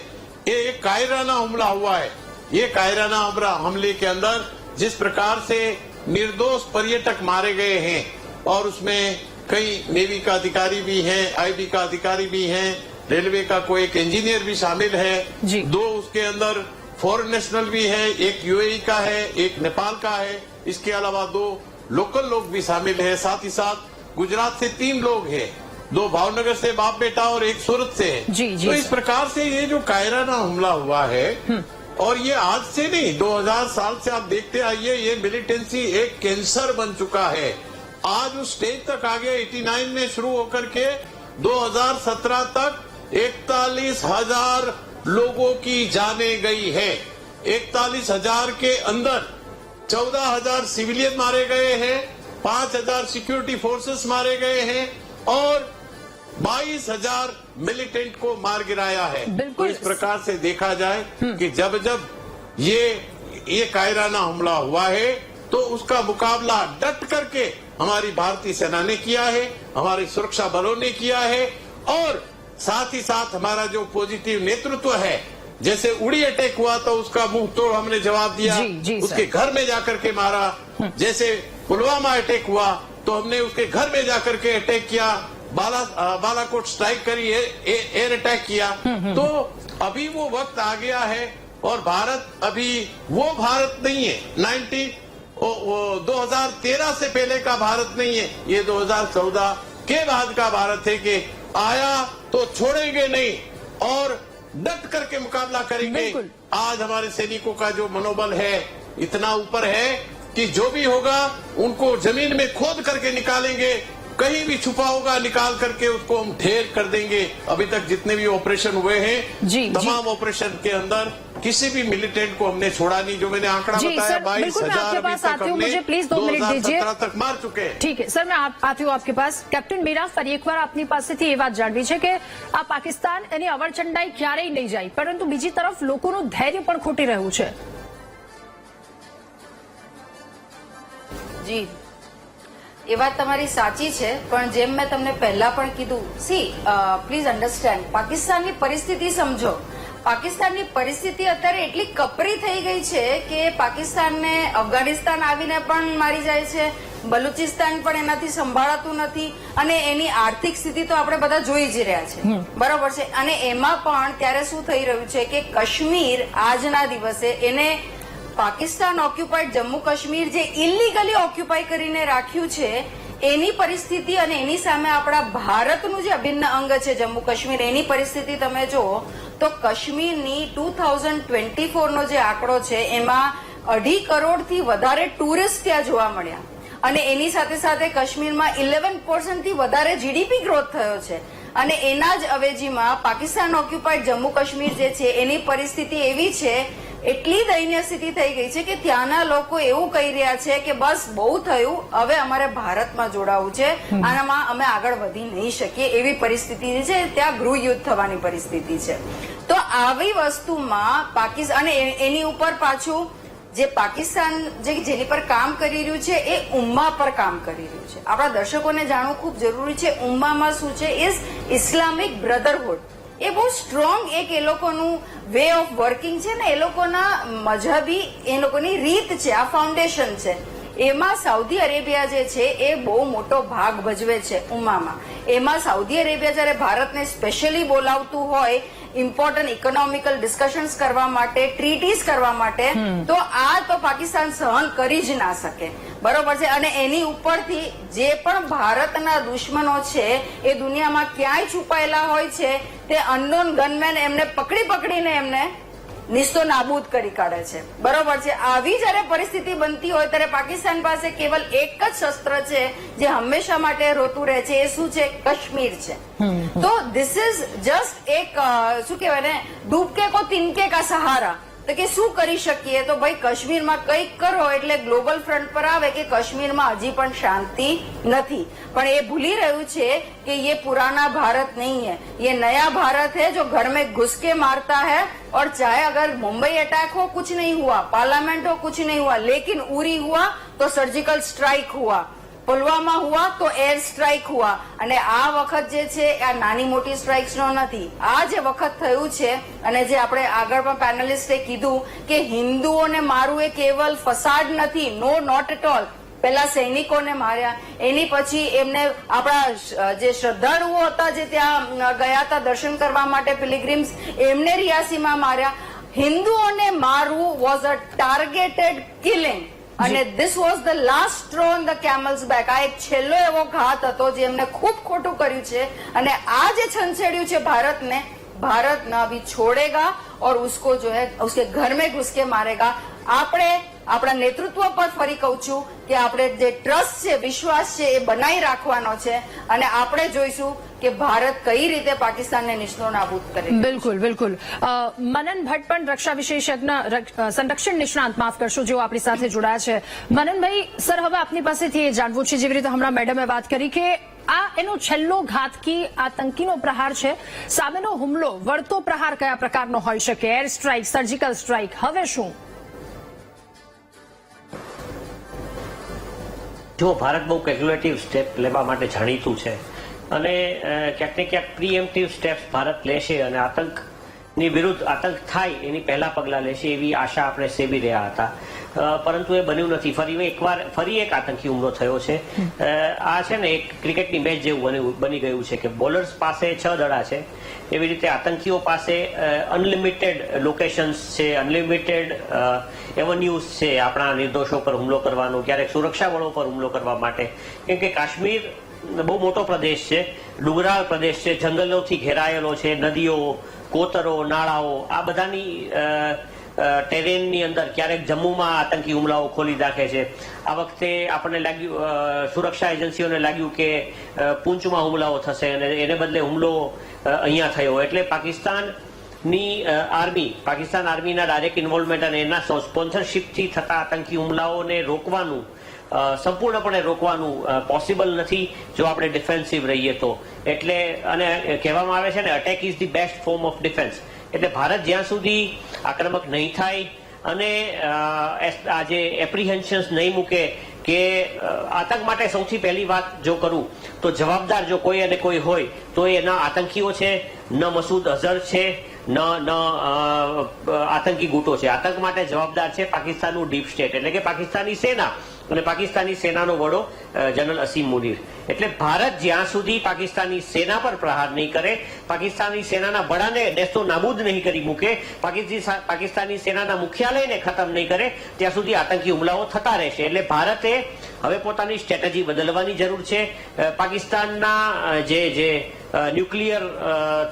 ये एक कायराना हमला हुआ है. ये कायराना हमले के अंदर जिस प्रकार से निर्दोष पर्यटक मारे गए हैं और उसमें कई नेवी का अधिकारी भी हैं, आईबी का अधिकारी भी हैं, रेलवे का कोई एक इंजीनियर भी शामिल है, दो उसके अंदर फॉरेन नेशनल भी है, एक यूएई का है, एक नेपाल का है, इसके अलावा 2 लोकल लोग भी शामिल है. साथ ही साथ गुजरात से 3 लोग हैं, 2 भावनगर से बाप बेटा और एक सूरत से है. तो इस प्रकार से ये जो कायराना हमला हुआ है, और ये आज से नहीं 2000 साल से आप देखते आइए, ये मिलिटेंसी एक कैंसर बन चुका है. आज उस स्टेज तक आ गया. 89 में शुरू होकर के 2017 तक 41,000 लोगों की जाने गई है. 41,000 के अंदर 14,000 सिविलियन मारे गए हैं, 5,000 सिक्योरिटी फोर्सेस मारे गए हैं, और 22,000 मिलिटेंट को मार गिराया है। बिल्कुल। तो इस प्रकार से देखा जाए कि जब जब ये कायराना हमला हुआ है तो उसका मुकाबला डट करके हमारी भारतीय सेना ने किया है, हमारी सुरक्षा बलों ने किया है, और साथ ही साथ हमारा जो पॉजिटिव नेतृत्व है, जैसे उड़ी अटैक हुआ तो उसका मुंह तोड़ हमने जवाब दिया, जी, उसके घर में जाकर के मारा। जैसे पुलवामा अटैक हुआ तो हमने उसके घर में जाकर के अटैक किया, बालाकोट स्ट्राइक करी, एयर अटैक किया। तो अभी वो वक्त आ गया है और भारत अभी वो भारत नहीं है, 2013 से पहले का भारत नहीं है, ये 2014 के बाद का भारत है कि आया तो छोड़ेंगे नहीं और डट करके मुकाबला करेंगे। बिल्कुल। आज हमारे सैनिकों का जो मनोबल है इतना ऊपर है कि जो भी होगा उनको जमीन में खोद करके निकालेंगे, कहीं भी छुपा होगा निकाल करके उसको हम ढेर कर देंगे। अभी तक जितने भी ऑपरेशन हुए हैं जी, तमाम ऑपरेशन के अंदर किसी भी मिलिटेंट को हमने छोड़ा नहीं। जो मैंने आंकड़ा जी, बताया सर, बिल्कुल मैं 22,000 आपके अभी पास तक आती हूँ, मुझे हमने प्लीज 2 मिनिट दीजिए। 2017 तक मार चुके हैं। ठीक है सर, मैं आती हूँ आपके पास। કેપ્ટન મીરા, ફરી એકવાર આપની પાસેથી એ વાત જાણવી છે કે આ પાકિસ્તાન એની અવરચંડાઈ ક્યારેય નહીં જાય, પરંતુ બીજી તરફ લોકોનું ધૈર્ય પણ ખોટી રહ્યું છે। જી, એ વાત તમારી સાચી છે, પણ જેમ મેં તમને પહેલા પણ કીધું, પ્લીઝ અન્ડરસ્ટેન્ડ, પાકિસ્તાનની પરિસ્થિતિ સમજો। પાકિસ્તાનની પરિસ્થિતિ અત્યારે એટલી કપરી થઈ ગઈ છે કે પાકિસ્તાનને અફઘાનિસ્તાન આવીને પણ મારી જાય છે, બલુચિસ્તાન પણ એનાથી સંભાળાતું નથી, અને એની આર્થિક સ્થિતિ તો આપણે બધા જોઈ જ રહ્યા છે, બરોબર છે। અને એમાં પણ ત્યારે શું થઈ રહ્યું છે કે કાશ્મીર આજના દિવસે એને પાકિસ્તાન ઓક્યુપાઈડ જમ્મુ કાશ્મીર જે ઇલીગલી ઓક્યુપાઈ કરીને રાખ્યું છે એની પરિસ્થિતિ અને એની સામે આપણા ભારતનું જે અભિન્ન અંગ છે જમ્મુ કાશ્મીર, એની પરિસ્થિતિ તમે જુઓ તો કાશ્મીરની 2024 નો જે આંકડો છે એમાં 2.5 કરોડથી વધારે ટુરિસ્ટ ત્યાં જોવા મળ્યા, અને એની સાથે સાથે કાશ્મીરમાં 11% થી વધારે જીડીપી ગ્રોથ થયો છે। અને એના જ અવેજીમાં પાકિસ્તાન ઓક્યુપાઈડ જમ્મુ કાશ્મીર જે છે એની પરિસ્થિતિ એવી છે, એટલી દયનીય સ્થિતિ થઈ ગઈ છે કે ત્યાંના લોકો એવું કહી રહ્યા છે કે બસ બહુ થયું, હવે અમારે ભારતમાં જોડાવું છે, આનામાં અમે આગળ વધી નહીં શકીએ એવી પરિસ્થિતિ છે, ત્યાં ગૃહ યુદ્ધ થવાની પરિસ્થિતિ છે। તો આવી વસ્તુમાં પાકિસ્તાન અને એની ઉપર પાછું જે પાકિસ્તાન જેની પર કામ કરી રહ્યું છે એ ઉમ્મા પર કામ કરી રહ્યું છે। આપણા દર્શકોને જાણવું ખૂબ જરૂરી છે, ઉમ્મામાં શું છે, ઇઝ ઇસ્લામિક બ્રધરહુડ। એ બહુ સ્ટ્રોંગ એક એ લોકોનું વે ઓફ વર્કિંગ છે ને, એ લોકોના મજહબી એ લોકોની રીત છે, આ ફાઉન્ડેશન છે। એમાં સાઉદી અરેબિયા જે છે એ બહુ મોટો ભાગ ભજવે છે ઉમ્મામાં। એમાં સાઉદી અરેબિયા જયારે ભારતને સ્પેશિયલી બોલાવતું હોય ઇમ્પોર્ટન્ટ ઇકોનોમિકલ ડિસ્કશન્સ કરવા માટે, ટ્રીટીઝ કરવા માટે, તો આ તો પાકિસ્તાન સહન કરી જ ના શકે, બરોબર છે। અને એની ઉપરથી જે પણ ભારતના દુશ્મનો છે એ દુનિયામાં ક્યાંય છુપાયેલા હોય છે તે અનનોન ગનમેન એમને પકડીને એમને નિસ્તો નાબૂદ કરી કાઢે છે, બરોબર છે। આવી જયારે પરિસ્થિતિ બનતી હોય ત્યારે પાકિસ્તાન પાસે કેવલ એક જ શસ્ત્ર છે જે હંમેશા માટે રોતું રહે છે, એ શું છે, કાશ્મીર છે। તો ધીસ ઇઝ જસ્ટ એક શું કહેવાય ને, ડૂબકે કો તિનકે કા સહારા। તો કે શું કરી શકીએ, તો ભાઈ કાશ્મીરમાં કંઈક કરો એટલે ગ્લોબલ ફ્રન્ટ પર આવે કે કાશ્મીરમાં હજી પણ શાંતિ નથી, પણ એ ભૂલી રહ્યું છે કે ये पुराना भारत नहीं है, ये नया भारत है जो घर में घुस के मारता है। और चाहे अगर मुंबई अटैक हो कुछ नहीं हुआ, पार्लियामेंट हो कुछ नहीं हुआ, लेकिन उरी हुआ तो सर्जिकल स्ट्राइक हुआ, પુલવામા હુઆ તો એર સ્ટ્રાઇક હુઆ। અને આ વખત જે છે આ નાની મોટી સ્ટ્રાઇક્સ નો નથી, આ જે વખત થયું છે, અને જે આપણે આગળ પણ પેનલિસ્ટે કીધું કે હિન્દુઓને મારવું એ કેવલ ફસાડ નથી, નો નોટ એટ ઓલ। પહેલા સૈનિકોને માર્યા, એની પછી એમને આપણા જે શ્રદ્ધાળુઓ હતા જે ત્યાં ગયા હતા દર્શન કરવા માટે, પિલિગ્રીમ્સ, એમને રિયાસીમાં માર્યા। હિન્દુઓને મારવું વોઝ અ ટાર્ગેટેડ કિલિંગ, અને this was the last straw on the camels back. આ એક છેલ્લો એવો ઘાત હતો જે એમને ખૂબ ખોટું કર્યું છે, અને આ જે છંછેડ્યું છે ભારતને, ભારત ન અભી છોડેગા और उसको जो है उसके घर में घुस के मारेगा। આપણે આપણા નેતૃત્વ પર ફરી કહું છું કે આપણે જે ટ્રસ્ટ છે, વિશ્વાસ છે એ બનાવી રાખવાનો છે, અને આપણે જોઈશું કે ભારત કઈ રીતે પાકિસ્તાનને નિષ્ણો નાબૂદ કરે. બિલકુલ બિલકુલ મનન ભટ્ટ પણ રક્ષા વિશેષજ્ઞ સંરક્ષણ નિષ્ણાંત માફ કરશો જેઓ આપણી સાથે જોડાયા છે. મનનભાઈ સર, હવે આપની પાસેથી એ જાણવું છે, જેવી રીતે હમણાં મેડમે વાત કરી કે આ એનો છેલ્લો ઘાતકી આતંકીનો પ્રહાર છે, સામેનો હુમલો વળતો પ્રહાર કયા પ્રકારનો હોઈ શકે, એર સ્ટ્રાઇક, સર્જિકલ સ્ટ્રાઇક, હવે શું? જો ભારત બહુ કેલ્ક્યુલેટિવ સ્ટેપ લેવા માટે જાણીતું છે અને ક્યાંક ને ક્યાંક પ્રીએમ્પ્ટિવ સ્ટેપ્સ ભારત લેશે અને આતંકની વિરુદ્ધ આતંક થાય એની પહેલા પગલા લેશે એવી આશા આપણે સેવી રહ્યા હતા, પરંતુ એ બન્યું નથી. ફરી એક આતંકી હુમલો થયો છે. આ છે ને એક ક્રિકેટની મેચ જેવું બની ગયું છે કે બોલર્સ પાસે 6 દડા છે, એવી રીતે આતંકીઓ પાસે અનલિમિટેડ લોકેશન્સ છે, અનલિમિટેડ એવન્યુઝ છે આપણા નિર્દોષો પર હુમલો કરવાનો, ક્યારેક સુરક્ષા બળો પર હુમલો કરવા માટે. કેમ કે કાશ્મીર બહુ મોટો પ્રદેશ છે, ડુંગરાળ પ્રદેશ છે, જંગલોથી ઘેરાયેલો છે, નદીઓ, કોતરો, નાળાઓ, આ બધાની ટેરેનની અંદર ક્યારેક જમ્મુમાં આતંકી હુમલાઓ ખોલી નાખે છે. આ વખતે આપણને લાગ્યું, સુરક્ષા એજન્સીઓને લાગ્યું કે પૂંચમાં હુમલાઓ થશે અને એને બદલે હુમલો અહીંયા થયો. એટલે પાકિસ્તાન આર્મીના ડાયરેક્ટ ઇન્વોલ્વમેન્ટ અને એના સ્પોન્સરશિપથી થતા આતંકી હુમલાઓને રોકવાનું, સંપૂર્ણપણે રોકવાનું પોસિબલ નથી જો આપણે ડિફેન્સિવ રહીએ તો. એટલે અને કહેવામાં આવે છે ને, attack is the best form of defence. એટલે ભારત જ્યાં સુધી આક્રમક નહીં થાય અને આજે એપ્રિહેન્શન્સ નહીં મૂકે કે આતંક માટે સૌથી પહેલી વાત જો કરું તો જવાબદાર જો કોઈ અને કોઈ હોય તો એ ન આતંકીઓ છે, ન મસૂદ અઝહર છે, ન આતંકી ગુટો છે. આતંક માટે જવાબદાર છે પાકિસ્તાનનું ડીપ સ્ટેટ, એટલે કે પાકિસ્તાની સેના અને પાકિસ્તાની સેનાનો વડો જનરલ અસીમ મુનીર. એટલે ભારત જ્યાં સુધી પાકિસ્તાની સેના પર પ્રહાર નહીં કરે, પાકિસ્તાની સેનાના વડાને નેસ્તો નાબૂદ નહીં કરી મૂકે, પાકિસ્તાની સેનાના મુખ્યાલયને ખતમ નહીં કરે, ત્યાં સુધી આતંકી હુમલાઓ થતા રહેશે. એટલે ભારતે હવે પોતાની સ્ટ્રેટેજી બદલવાની જરૂર છે. પાકિસ્તાનના જે ન્યુક્લિયર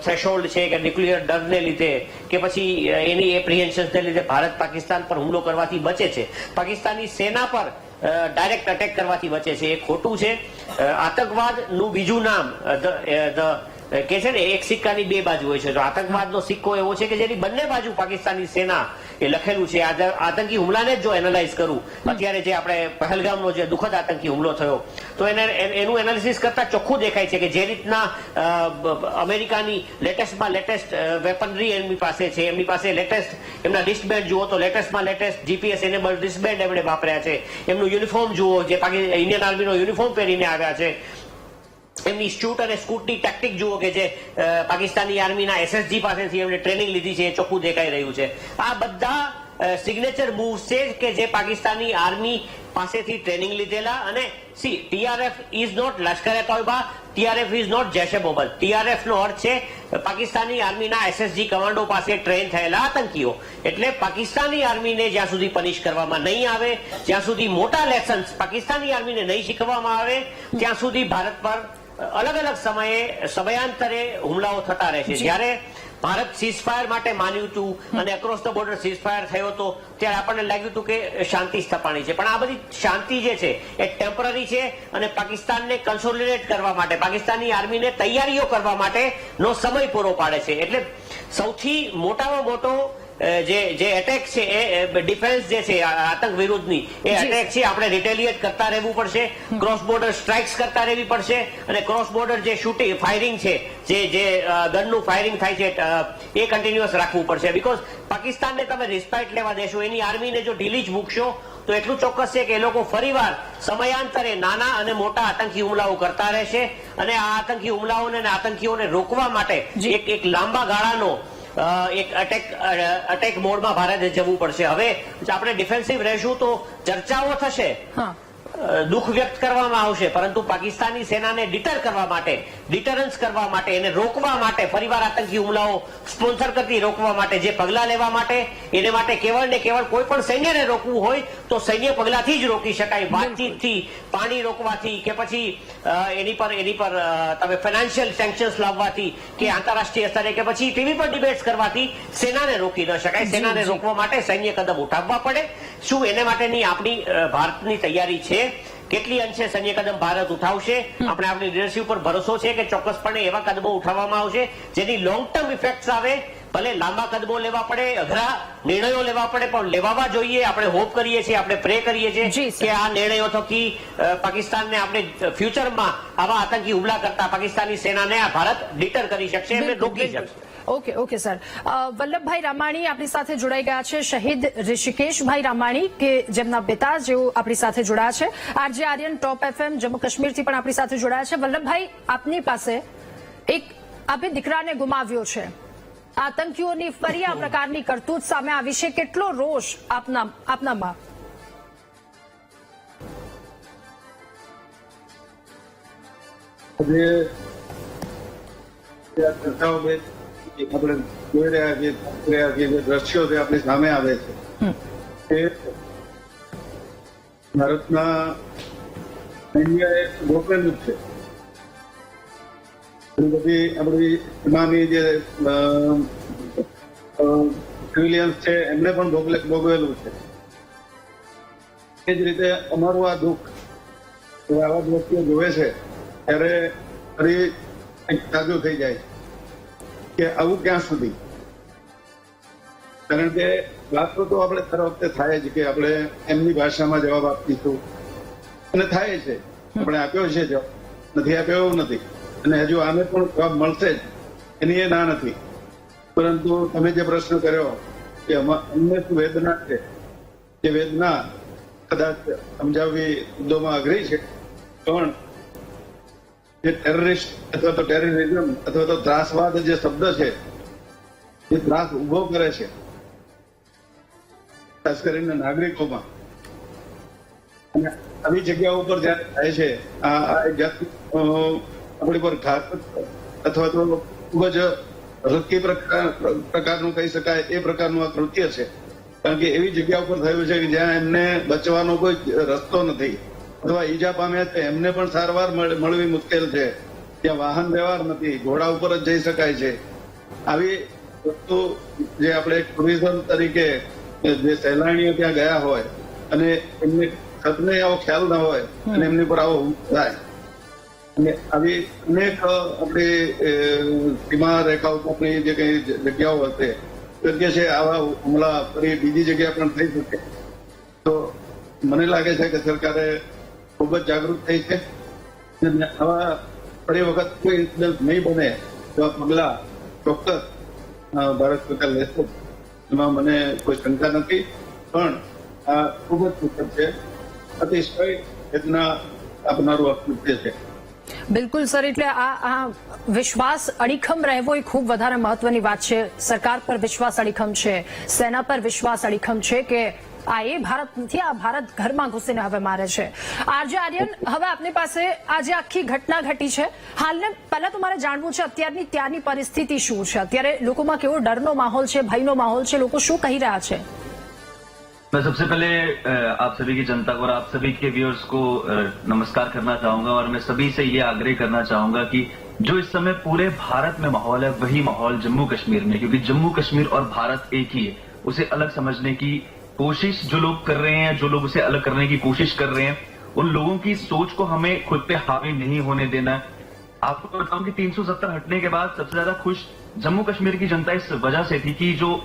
થ્રેશોલ્ડ છે કે ન્યુક્લિયર ડરને લીધે કે પછી એની એપ્રિહેન્શન્સને લીધે ભારત પાકિસ્તાન પર હુમલો કરવાથી બચે છે, પાકિસ્તાની સેના પર ડાયરેક્ટ અટેક કરવાથી બચે છે. એ ખોટું છે. આતંકવાદનું બીજું નામ કે છે ને, એક સિક્કાની 2 બાજુ હોય છે. તો આતંકવાદનો સિક્કો એવો છે કે જેની બંને બાજુ પાકિસ્તાની સેના એ લખેલું છે. આતંકી હુમલાને જ જો એનાલાઇઝ કરું, અત્યારે જે આપણે પહેલગામનો જે દુઃખદ આતંકી હુમલો થયો, તો એનું એનાલિસિસ કરતા ચોખ્ખું દેખાય છે કે જે રીતના અમેરિકાની લેટેસ્ટમાં લેટેસ્ટ વેપનરી એમની પાસે છે, એમની પાસે લેટેસ્ટ એમના રિસ્ટબેન્ડ જુઓ તો લેટેસ્ટમાં લેટેસ્ટ જીપીએસ એનેબલ્ડ રિસ્ટબેન્ડ એમણે વાપર્યા છે, એમનું યુનિફોર્મ જુઓ જે ઇન્ડિયન આર્મીનો યુનિફોર્મ પહેરીને આવ્યા છે, એમની શૂટ અને સ્કૂટની ટેક્ટિક જુઓ કે જે પાકિસ્તાની આર્મીના એસએસજી પાસેથી એમણે ટ્રેનિંગ લીધી છે, એ ચોખ્ખું દેખાઈ રહ્યું છે. આ બધા સિગ્નેચર મૂવ્સ છે કે જે પાકિસ્તાની આર્મી પાસેથી ટ્રેનિંગ લીધેલા. અને TRF is not Lashkar-e-Taiba, TRF is not Jaish-e-Mohammed. TRF નો અર્થ છે પાકિસ્તાની આર્મીના એસએસજી કમાન્ડો પાસે ટ્રેન થયેલા આતંકીઓ. એટલે પાકિસ્તાની આર્મીને જ્યાં સુધી પનિશ કરવામાં નહીં આવે, જ્યાં સુધી મોટા લેસન્સ પાકિસ્તાની આર્મીને નહીં શીખવવામાં આવે, ત્યાં સુધી ભારત પર અલગ અલગ સમયાંતરે હુમલાઓ થતા રહેશે. જ્યારે ભારત સીઝફાયર માટે માન્યું હતું અને અક્રોસ ધ બોર્ડર સીઝફાયર થયો હતો, ત્યારે આપણને લાગ્યું હતું કે શાંતિ સ્થપાણી છે. પણ આ બધી શાંતિ જે છે એ ટેમ્પરરી છે અને પાકિસ્તાનને કન્સોલિડેટ કરવા માટે, પાકિસ્તાની આર્મીને તૈયારીઓ કરવા માટેનો સમય પૂરો પાડે છે. એટલે સૌથી મોટામાં મોટો જે એટેક છે એ ડિફેન્સ જે છે આતંક વિરુદ્ધની એ અટેક છે. આપણે રિટેલિએટ કરતા રહેવું પડશે, ક્રોસ બોર્ડર સ્ટ્રાઇક્સ કરતા રહેવી પડશે અને ક્રોસ બોર્ડર જે શૂટિંગ ફાયરિંગ છે, જે ગનનું ફાયરિંગ થાય છે એ કન્ટિન્યુઅસ રાખવું પડશે. બીકોઝ પાકિસ્તાનને તમે રિસ્પેક્ટ લેવા દેશો, એની આર્મીને જો ઢીલી જ મૂકશો તો એટલું ચોક્કસ છે કે એ લોકો ફરીવાર સમયાંતરે નાના અને મોટા આતંકી હુમલાઓ કરતા રહેશે. અને આ આતંકી હુમલાઓને અને આતંકીઓને રોકવા માટે એક લાંબા ગાળાનો એક અટેક મોડમાં ભારતે જવું પડશે. હવે આપણે ડિફેન્સિવ રહેશું તો ચર્ચાઓ થશે, દુઃખ વ્યક્ત કરવામાં આવશે, પરંતુ પાકિસ્તાની સેનાને ડિટર કરવા માટે, ડિટરન્સ કરવા માટે, એને રોકવા માટે, ફરીવાર આતંકી હુમલાઓ સ્પોન્સર કરતી રોકવા માટે જે પગલા લેવા માટે, એને માટે કેવળ ને કેવળ કોઈ પણ સૈન્યને રોકવું હોય તો સૈન્ય પગલાથી જ રોકી શકાય. વાતચીતથી, પાણી રોકવાથી કે પછી એની પર તમે ફાઇનાન્શિયલ સેન્કશન્સ લાવવાથી કે આંતરરાષ્ટ્રીય સ્તરે કે પછી ટીવી પર ડિબેટ્સ કરવાથી સેનાને રોકી ન શકાય. સેનાને રોકવા માટે સૈન્ય કદમ ઉઠાવવા પડે. શું એને માટેની આપણી ભારતની તૈયારી છે? કેટલી અંશે સૈન્ય કદમ ભારત ઉઠાવશે. આપણે આપણી લીડરશીપ પર ભરોસો છે કે ચોક્કસપણે એવા કદમો ઉઠાવવામાં આવશે જેની લોંગ ટર્મ ઇફેક્ટ્સ આવે. ભલે લાંબા કદમો લેવા પડે, અઘરા નિર્ણયો લેવા પડે, પણ લેવાવા જોઈએ. આપણે હોપ કરીએ છીએ, આપણે પ્રે કરીએ જી છીએ સર. કે આ નિર્ણયો થકી પાકિસ્તાનને આપણે ફ્યુચરમાં આવા આતંકી હુમલા કરતા પાકિસ્તાની સેનાને આ ભારત ડિટર કરી શકશે, એમને રોકી શકશે. Okay sir. વલ્લભભાઈ રામાણી આપણી સાથે જોડાઈ ગયા છે, શહીદ ઋષિકેશભાઈ રામાણી કે જેમના પિતા જેઓ આપણી સાથે જોડાયા છે. આરજે આર્યન ટોપ FM જમ્મુ કાશ્મીરથી પણ આપણી સાથે જોડાયા છે. વલ્લભભાઈ, આપની પાસે આપે દીકરાને ગુમાવ્યો છે, આતંકીઓની ફરી આ પ્રકારની કરતૂત સામે આવી છે, કેટલો રોષ આપનામાં? આપણે જોઈ રહ્યા છીએ જે દ્રશ્યો છે આપણી સામે આવે છે એ ભારતના સૈન્યએ ભોગવેલું છે. ઘણી બધી આપણી સીમાની જે સિવિલિયન્સ છે એમને પણ ભોગવેલું છે. એ જ રીતે અમારું આ દુઃખ આવા જ વ્યક્તિઓ જોવે છે ત્યારે ફરી કંઈક તાજું થઈ જાય છે કે આવું ક્યાં સુધી. કારણ કે વાતો તો આપણે દર વખતે થાય જ કે આપણે એમની ભાષામાં જવાબ આપીશું અને થાય છે, આપણે આપ્યો છે જવાબ, નથી આપ્યો એવું નથી, અને હજુ આને પણ જવાબ મળશે જ, એની એ ના નથી. પરંતુ તમે જે પ્રશ્ન કર્યો કે અમને શું વેદના છે, એ વેદના કદાચ સમજાવવી મુદ્દોમાં અઘરી છે, પણ જે ટેરરિસ્ટ અથવા તો ટેરરિઝમ અથવા તો ત્રાસવાદ જે શબ્દ છે એ ત્રાસ ઉભો કરે છે ખાસ કરીને નાગરિકોમાં. અને આવી જગ્યાઓ ઉપર જયારે થાય છે આ આપણી પર ઘાતક અથવા તો ખૂબ જ રક્કી પ્રકારનું કહી શકાય એ પ્રકારનું આ કૃત્ય છે. કારણ કે એવી જગ્યા ઉપર થયું છે કે જ્યાં એમને બચવાનો કોઈ રસ્તો નથી, અથવા ઈજા પામ્યા છે એમને પણ સારવાર મળવી મુશ્કેલ છે, ત્યાં વાહન વ્યવહાર નથી, ઘોડા ઉપર જ જઈ શકાય છે. આવી વસ્તુ જે આપણે ટુરિઝમ તરીકે જે સહેલાણીઓ ત્યાં ગયા હોય અને એમને ખતને આવો ખ્યાલ ના હોય અને એમની પર આવો થાય, અને આવી અનેક આપણી સીમા રેખાઓ આપણી જે કઈ જગ્યાઓ હશે યોગ્ય છે આવા હુમલા ફરી બીજી જગ્યા પણ થઈ શકે. તો મને લાગે છે કે સરકારે ખૂબ જ જાગૃત થઈ છે. આવા ફરી વખત કોઈ ઇન્સિડન્ટ નહીં બને એવા પગલા ચોક્કસ ભારત સરકાર લેશે, એમાં મને કોઈ શંકા નથી. પણ આ ખૂબ જ સુખદ છે, અતિશય વેદના આપનારું અકૃત્ય છે. બિલકુલ સર, એટલે આ વિશ્વાસ અડીખમ રહેવો એ ખૂબ વધારે મહત્વની વાત છે. સરકાર પર વિશ્વાસ અડીખમ છે, સેના પર વિશ્વાસ અડીખમ છે કે આ એ ભારત નથી, આ ભારત ઘરમાં ઘૂસીને હવે મારે છે. આરજે આર્યન, હવે આપની પાસે આ જે આખી ઘટના ઘટી છે, હાલને પહેલા તો મારે જાણવું છે અત્યારની ત્યાંની પરિસ્થિતિ શું છે, અત્યારે લોકોમાં કેવો ડરનો માહોલ છે, ભયનો માહોલ છે, લોકો શું કહી રહ્યા છે? मैं सबसे पहले आप सभी की जनता को और आप सभी के व्यूअर्स को नमस्कार करना चाहूंगा, और मैं सभी से ये आग्रह करना चाहूंगा कि जो इस समय पूरे भारत में माहौल है वही माहौल जम्मू कश्मीर में, क्योंकि जम्मू कश्मीर और भारत एक ही है, उसे अलग समझने की कोशिश जो लोग कर रहे हैं, जो लोग उसे अलग करने की कोशिश कर रहे हैं, उन लोगों की सोच को हमें खुद पे हावी नहीं होने देना है. आपको बताऊं कि 370 हटने के बाद सबसे ज्यादा खुश जम्मू कश्मीर की जनता इस वजह से थी कि जो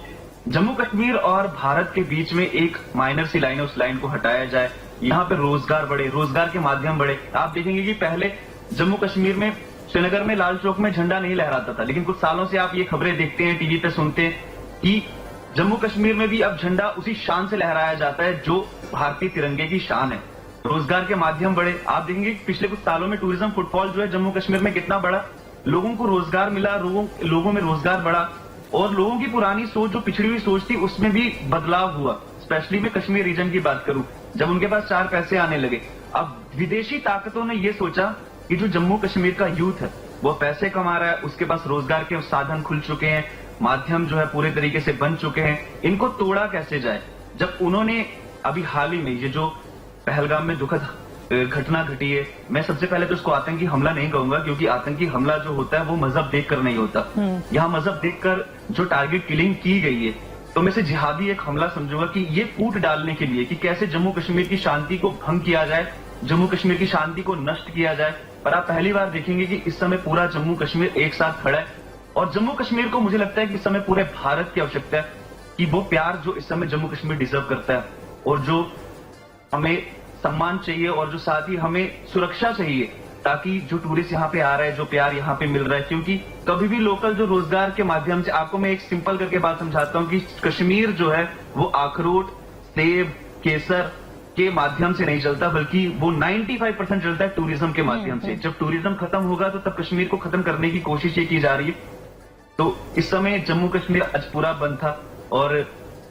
जम्मू कश्मीर और भारत के बीच में एक माइनर सी लाइन है, उस लाइन को हटाया जाए, यहाँ पे रोजगार बढ़े, रोजगार के माध्यम बढ़े. आप देखेंगे कि पहले जम्मू कश्मीर में श्रीनगर में लाल चौक में झंडा नहीं लहराता था, लेकिन कुछ सालों से आप ये खबरें देखते हैं, टीवी पे सुनते हैं कि जम्मू कश्मीर में भी अब झंडा उसी शान से लहराया जाता है जो भारतीय तिरंगे की शान है. रोजगार के माध्यम बढ़े. आप देखेंगे कि पिछले कुछ सालों में टूरिज्म फुटफॉल जो है जम्मू कश्मीर में कितना बढ़ा, लोगों को रोजगार मिला, लोगों में रोजगार बढ़ा, और लोगों की पुरानी सोच जो पिछड़ी हुई सोच थी उसमें भी बदलाव हुआ. स्पेशली मैं कश्मीर रीजन की बात करूं, जब उनके पास 4 पैसे आने लगे, अब विदेशी ताकतों ने ये सोचा कि जो जम्मू कश्मीर का यूथ है वो पैसे कमा रहा है, उसके पास रोजगार के साधन खुल चुके हैं, माध्यम जो है पूरे तरीके से बन चुके हैं, इनको तोड़ा कैसे जाए. जब उन्होंने अभी हाल ही में ये जो पहलगाम में दुखद घटना घटी है, मैं सबसे पहले तो उसको आतंकी हमला नहीं कहूंगा, क्योंकि आतंकी हमला जो होता है वो मजहब देखकर नहीं होता. यहाँ मजहब देखकर जो टारगेट किलिंग की गई है, तो मैं इसे जिहादी एक हमला समझूंगा कि ये फूट डालने के लिए कि कैसे जम्मू कश्मीर की शांति को भंग किया जाए, जम्मू कश्मीर की शांति को नष्ट किया जाए। पर आप पहली बार देखेंगे कि इस समय पूरा जम्मू कश्मीर एक साथ खड़ा है और जम्मू कश्मीर को मुझे लगता है कि इस समय पूरे भारत की आवश्यकता है कि वो प्यार जो इस समय जम्मू कश्मीर डिजर्व करता है और जो हमें सम्मान चाहिए और जो साथ ही हमें सुरक्षा चाहिए, ताकि जो टूरिस्ट यहाँ पे आ रहा है, जो प्यार यहाँ पे मिल रहा है, क्योंकि कभी भी लोकल जो रोजगार के माध्यम से, आपको मैं एक सिंपल करके बात समझाता हूँ कि कश्मीर जो है वो अखरोट, सेब, केसर के माध्यम से नहीं चलता, बल्कि वो 95% चलता है टूरिज्म के माध्यम से। जब टूरिज्म खत्म होगा तो तब कश्मीर को खत्म करने की कोशिश ये की जा रही है। तो इस समय जम्मू कश्मीर आज पूरा बंद था और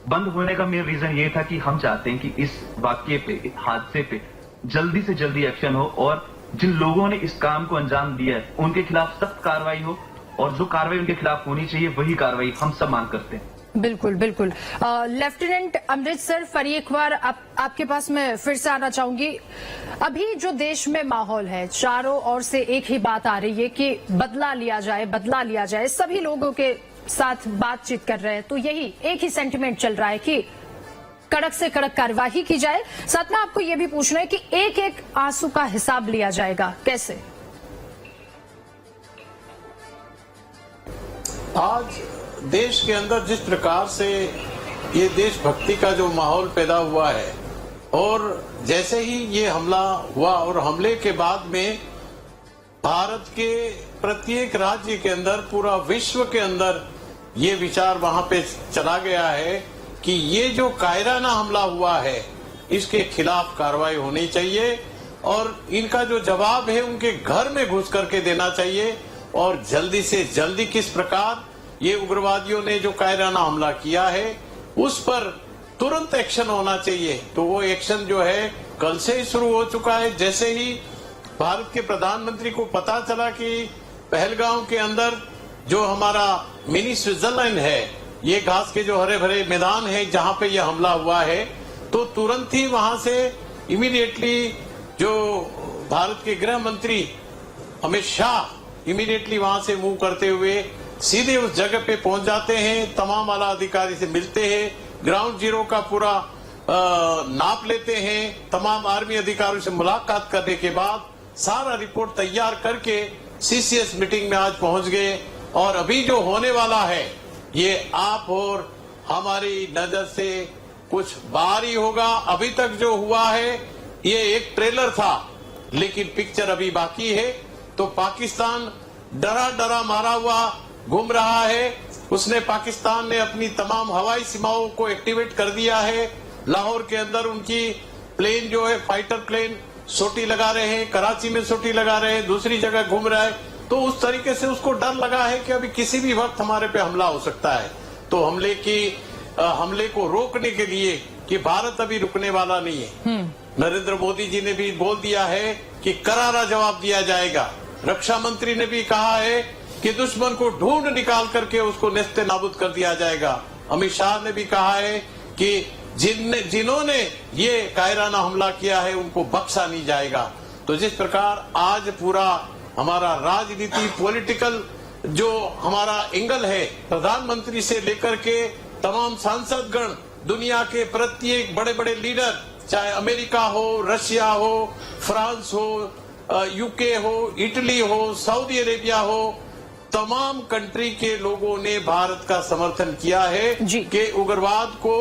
बंद होने का मेन रीजन ये था कि हम चाहते हैं कि इस वाक्य पे, इस हादसे पे जल्दी से जल्दी एक्शन हो और जिन लोगों ने इस काम को अंजाम दिया है उनके खिलाफ सख्त कार्रवाई हो और जो कार्रवाई उनके खिलाफ होनी चाहिए वही कार्रवाई हम सब मांग करते हैं। बिल्कुल बिल्कुल। लेफ्टिनेंट अमृत सर, फरी एक बार आपके पास मैं फिर से आना चाहूंगी। अभी जो देश में माहौल है, चारों ओर से एक ही बात आ रही है कि बदला लिया जाए, बदला लिया जाए। सभी लोगों के साथ बातचीत कर रहे हैं तो यही एक ही सेंटिमेंट चल रहा है कि कड़क से कड़क कार्यवाही की जाए। साथ में आपको यह भी पूछना है कि एक एक आंसू का हिसाब लिया जाएगा, कैसे? आज देश के अंदर जिस प्रकार से ये देशभक्ति का जो माहौल पैदा हुआ है और जैसे ही ये हमला हुआ और हमले के बाद में भारत के प्रत्येक राज्य के अंदर, पूरा विश्व के अंदर ये विचार वहां पे चला गया है कि ये जो कायराना हमला हुआ है इसके खिलाफ कार्रवाई होनी चाहिए और इनका जो जवाब है उनके घर में घुस करके देना चाहिए और जल्दी से जल्दी किस प्रकार ये उग्रवादियों ने जो कायराना हमला किया है उस पर तुरंत एक्शन होना चाहिए। तो वो एक्शन जो है कल से ही शुरू हो चुका है। जैसे ही भारत के प्रधानमंत्री को पता चला कि पहलगांव के अंदर जो हमारा मिनी स्विट्जरलैंड है, ये घास के जो हरे भरे मैदान है जहां पे ये हमला हुआ है, तो तुरंत ही वहां से इमीडिएटली जो भारत के गृह मंत्री अमित शाह इमीडिएटली वहां से मूव करते हुए सीधे उस जगह पे पहुंच जाते हैं, तमाम आला अधिकारी से मिलते हैं, ग्राउंड जीरो का पूरा नाप लेते हैं, तमाम आर्मी अधिकारियों से मुलाकात करने के बाद सारा रिपोर्ट तैयार करके सीसीएस मीटिंग में आज पहुंच गए और अभी जो होने वाला है ये आप और हमारी नजर से कुछ बाहर ही होगा। अभी तक जो हुआ है ये एक ट्रेलर था, लेकिन पिक्चर अभी बाकी है। तो पाकिस्तान डरा डरा मारा हुआ घूम रहा है। उसने, पाकिस्तान ने अपनी तमाम हवाई सीमाओं को एक्टिवेट कर दिया है। लाहौर के अंदर उनकी प्लेन जो है, फाइटर प्लेन सोटी लगा रहे हैं, कराची में सोटी लगा रहे हैं, दूसरी जगह घूम रहा है। तो उस तरीके से उसको डर लगा है कि अभी किसी भी वक्त हमारे पे हमला हो सकता है। तो हमले को रोकने के लिए कि भारत अभी रुकने वाला नहीं है। नरेंद्र मोदी जी ने भी बोल दिया है कि करारा जवाब दिया जाएगा। रक्षा मंत्री ने भी कहा है कि दुश्मन को ढूंढ निकाल करके उसको नेस्ते नाबूद कर दिया जाएगा। अमित शाह ने भी कहा है कि जिन्होंने ये कायराना हमला किया है उनको बख्शा नहीं जाएगा। तो जिस प्रकार आज पूरा हमारा राजनीति, पॉलिटिकल जो हमारा एंगल है, प्रधानमंत्री से लेकर के तमाम सांसदगण, दुनिया के प्रत्येक बड़े बड़े लीडर, चाहे अमेरिका हो, रशिया हो, फ्रांस हो, यूके हो, इटली हो, सऊदी अरेबिया हो, तमाम कंट्री के लोगों ने भारत का समर्थन किया है कि उग्रवाद को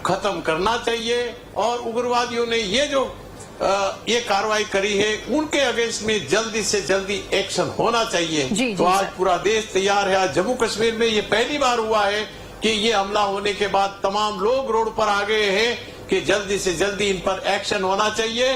खत्म करना चाहिए और उग्रवादियों ने ये कार्रवाई करी है उनके अगेंस्ट में जल्दी से जल्दी एक्शन होना चाहिए। तो आज पूरा देश तैयार है। आज जम्मू कश्मीर में ये पहली बार हुआ है कि ये हमला होने के बाद तमाम लोग रोड पर आ गए हैं कि जल्दी से जल्दी इन पर एक्शन होना चाहिए।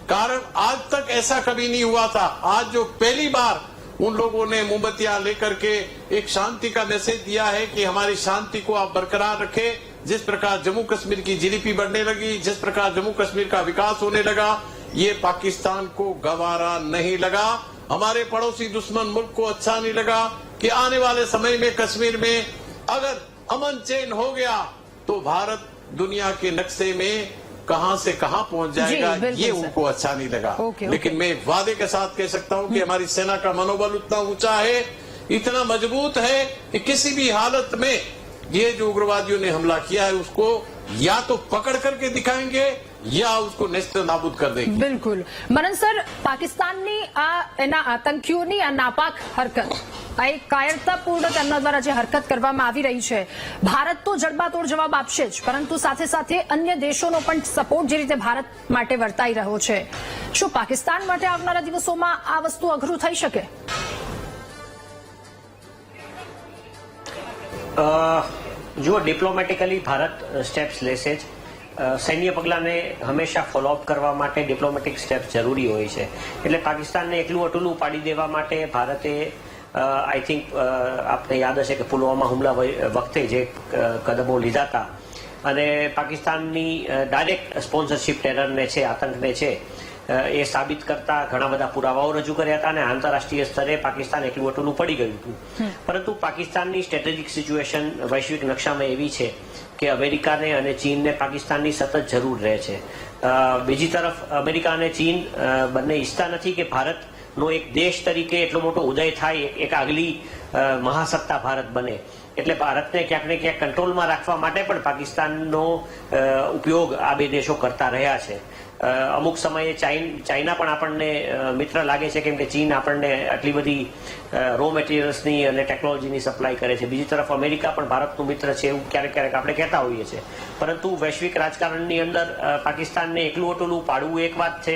कारण आज तक ऐसा कभी नहीं हुआ था। आज जो पहली बार उन लोगों ने मोमबत्तियां लेकर के एक शांति का मैसेज दिया है कि हमारी शांति को आप बरकरार रखें। जिस प्रकार जम्मू कश्मीर की जीडीपी बढ़ने लगी, जिस प्रकार जम्मू कश्मीर का विकास होने लगा, ये पाकिस्तान को गवारा नहीं लगा। हमारे पड़ोसी दुश्मन मुल्क को अच्छा नहीं लगा कि आने वाले समय में कश्मीर में अगर अमन चैन हो गया तो भारत दुनिया के नक्शे में कहां से कहां पहुंच जाएगा, ये उनको अच्छा नहीं लगा। लेकिन मैं वादे के साथ कह सकता हूं कि हमारी सेना का मनोबल उतना ऊंचा है, इतना मजबूत है कि किसी भी हालत में ये जो उग्रवादियों ने हमला किया है उसको या तो पकड़ करके दिखाएंगे या उसको नेस्त नाबूद कर देगी। બિલકુલ મનન સર, પાકિસ્તાનની આ એના આતંકીઓની આ નાપાક હરકત, આ એક કાયરતાપૂર્ણ તેમના દ્વારા જે હરકત કરવામાં આવી રહી છે, ભારત તો જડબાતોડ જવાબ આપશે જ, પરંતુ સાથે સાથે અન્ય દેશોનો પણ સપોર્ટ જે રીતે ભારત માટે વર્તાઈ રહ્યો છે, શું પાકિસ્તાન માટે આવનારા દિવસોમાં આ વસ્તુ અઘરું થઈ શકે? જો ડિપ્લોમેટિકલી ભારત સ્ટેપ્સ લેશે જ. સૈન્ય પગલાને હંમેશા ફોલોઅપ કરવા માટે ડિપ્લોમેટિક સ્ટેપ્સ જરૂરી હોય છે. એટલે પાકિસ્તાનને એકલું અટલું પાડી દેવા માટે ભારતે આઈ થિંક આપને યાદ હશે કે પુલવામા હુમલા વખતે જે કદમો લીધા હતા અને પાકિસ્તાનની ડાયરેક્ટ સ્પોન્સરશિપ ટેરરને છે, આતંકને છે, એ સાબિત કરતા ઘણા બધા પુરાવાઓ રજૂ કર્યા હતા અને આંતરરાષ્ટ્રીય સ્તરે પાકિસ્તાન એકલું અટલું પડી ગયું હતું. પરંતુ પાકિસ્તાનની સ્ટ્રેટેજિક સિચ્યુએશન વૈશ્વિક નકશામાં એવી છે કે અમેરિકાને અને ચીનને પાકિસ્તાનની સતત જરૂર રહે છે. બીજી તરફ અમેરિકા અને ચીન બંને ઈચ્છતા નથી કે ભારતનો એક દેશ તરીકે એટલો મોટો ઉદય થાય, એક આગલી મહાસત્તા ભારત બને. એટલે ભારતને ક્યાંક ને ક્યાંક કંટ્રોલમાં રાખવા માટે પણ પાકિસ્તાનનો ઉપયોગ આ બે દેશો કરતા રહ્યા છે. અમુક સમયે ચાઇના પણ આપણને મિત્ર લાગે છે, કેમ કે ચીન આપણને આટલી બધી રો મટીરિયલ્સની અને ટેકનોલોજીની સપ્લાય કરે છે. બીજી તરફ અમેરિકા પણ ભારતનું મિત્ર છે એવું ક્યારેક ક્યારેક આપણે કહેતા હોઈએ છીએ. પરંતુ વૈશ્વિક રાજકારણની અંદર પાકિસ્તાનને એકલું અટલું પાડવું એક વાત છે,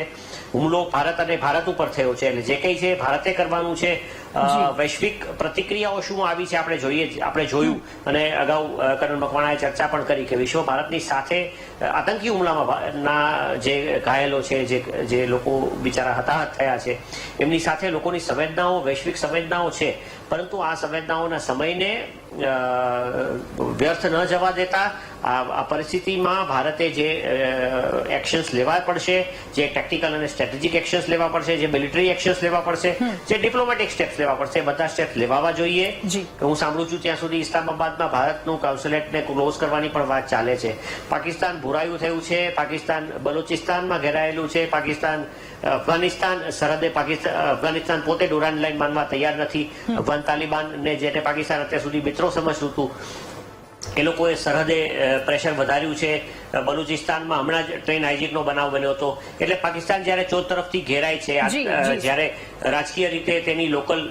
હુમલો ભારત અને ભારત ઉપર થયો છે એટલે જે કંઈ છે ભારતે કરવાનું છે. વૈશ્વિક પ્રતિક્રિયાઓ શું આવી છે આપણે જોયું અને અગાઉ કરણ મકવાણાએ ચર્ચા પણ કરી કે વિશ્વ ભારતની સાથે આતંકી હુમલામાં ના જે ઘાયલો છે, જે લોકો બિચારા હતાહત થયા છે, એમની સાથે લોકોની સંવેદનાઓ, વૈશ્વિક સંવેદનાઓ છે. પરંતુ આ સંવેદનાઓના સમયને વ્યર્થ ન જવા દેતા આ પરિસ્થિતિમાં ભારતે જે એક્શન્સ લેવા પડશે, જે ટેક્ટિકલ અને સ્ટ્રેટેજિક એક્શન્સ લેવા પડશે, જે મિલિટરી એક્શન્સ લેવા પડશે, જે ડિપ્લોમેટિક સ્ટેપ્સ લેવા પડશે, બધા સ્ટેપ્સ લેવા જોઈએ. હું સાંભળું છું ત્યાં સુધી ઇસ્લામાબાદમાં ભારતનું કોન્સ્યુલેટને ક્લોઝ કરવાની પણ વાત ચાલે છે. પાકિસ્તાન ભૂરાયું થયું છે, પાકિસ્તાન બલુચિસ્તાનમાં ઘેરાયેલું છે, પાકિસ્તાન અફઘાનિસ્તાન સરહદે અફઘાનિસ્તાન પોતે ડુરાન્ડ લાઈન માનવા તૈયાર નથી. અફઘાન તાલિબાનને જેને પાકિસ્તાન અત્યાર સુધી મિત્રો સમજતું હતું એ લોકોએ સરહદે પ્રેશર વધાર્યું છે. બલુચિસ્તાનમાં હમણાં જ ટ્રેન હાઇજેકનો બનાવ બન્યો હતો. એટલે પાકિસ્તાન જયારે ચોથ તરફથી ઘેરાય છે, જયારે રાજકીય રીતે તેની લોકલ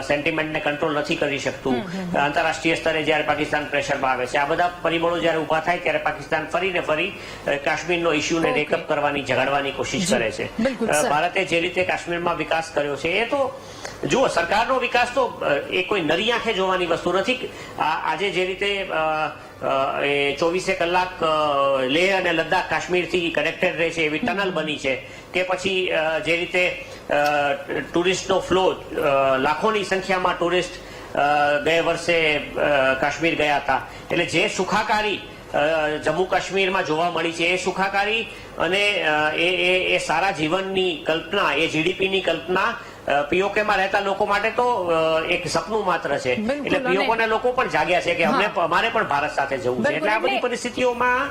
સેન્ટિમેન્ટને કંટ્રોલ નથી કરી શકતું, આંતરરાષ્ટ્રીય સ્તરે જયારે પાકિસ્તાન પ્રેશરમાં આવે છે, આ બધા પરિબળો જયારે ઉભા થાય ત્યારે પાકિસ્તાન ફરીને ફરી કાશ્મીરનો ઇસ્યુને રેકઅપ કરવાની, જગાડવાની કોશિશ કરે છે. ભારતે જે રીતે કાશ્મીરમાં વિકાસ કર્યો છે એ તો જુઓ, સરકારનો વિકાસ તો એ કોઈ નરી આંખે જોવાની વસ્તુ નથી. આજે જે રીતે 24 કલાક લેહ અને લદ્દાખ કાશ્મીરથી કનેક્ટેડ રહે છે એવી ટનલ બની છે, કે પછી જે રીતે ટુરિસ્ટનો ફ્લો, લાખોની સંખ્યામાં ટુરિસ્ટ ગયા વર્ષે કાશ્મીર ગયા હતા. એટલે જે સુખાકારી જમ્મુ કાશ્મીરમાં જોવા મળી છે એ સુખાકારી અને એ સારા જીવનની કલ્પના, એ જીડીપીની કલ્પના પીઓકેમાં રહેતા લોકો માટે તો એક સપનું માત્ર છે. એટલે પીઓકેના લોકો પણ જાગ્યા છે કે અમારે પણ ભારત સાથે જવું છે. એટલે આ બધી પરિસ્થિતિઓમાં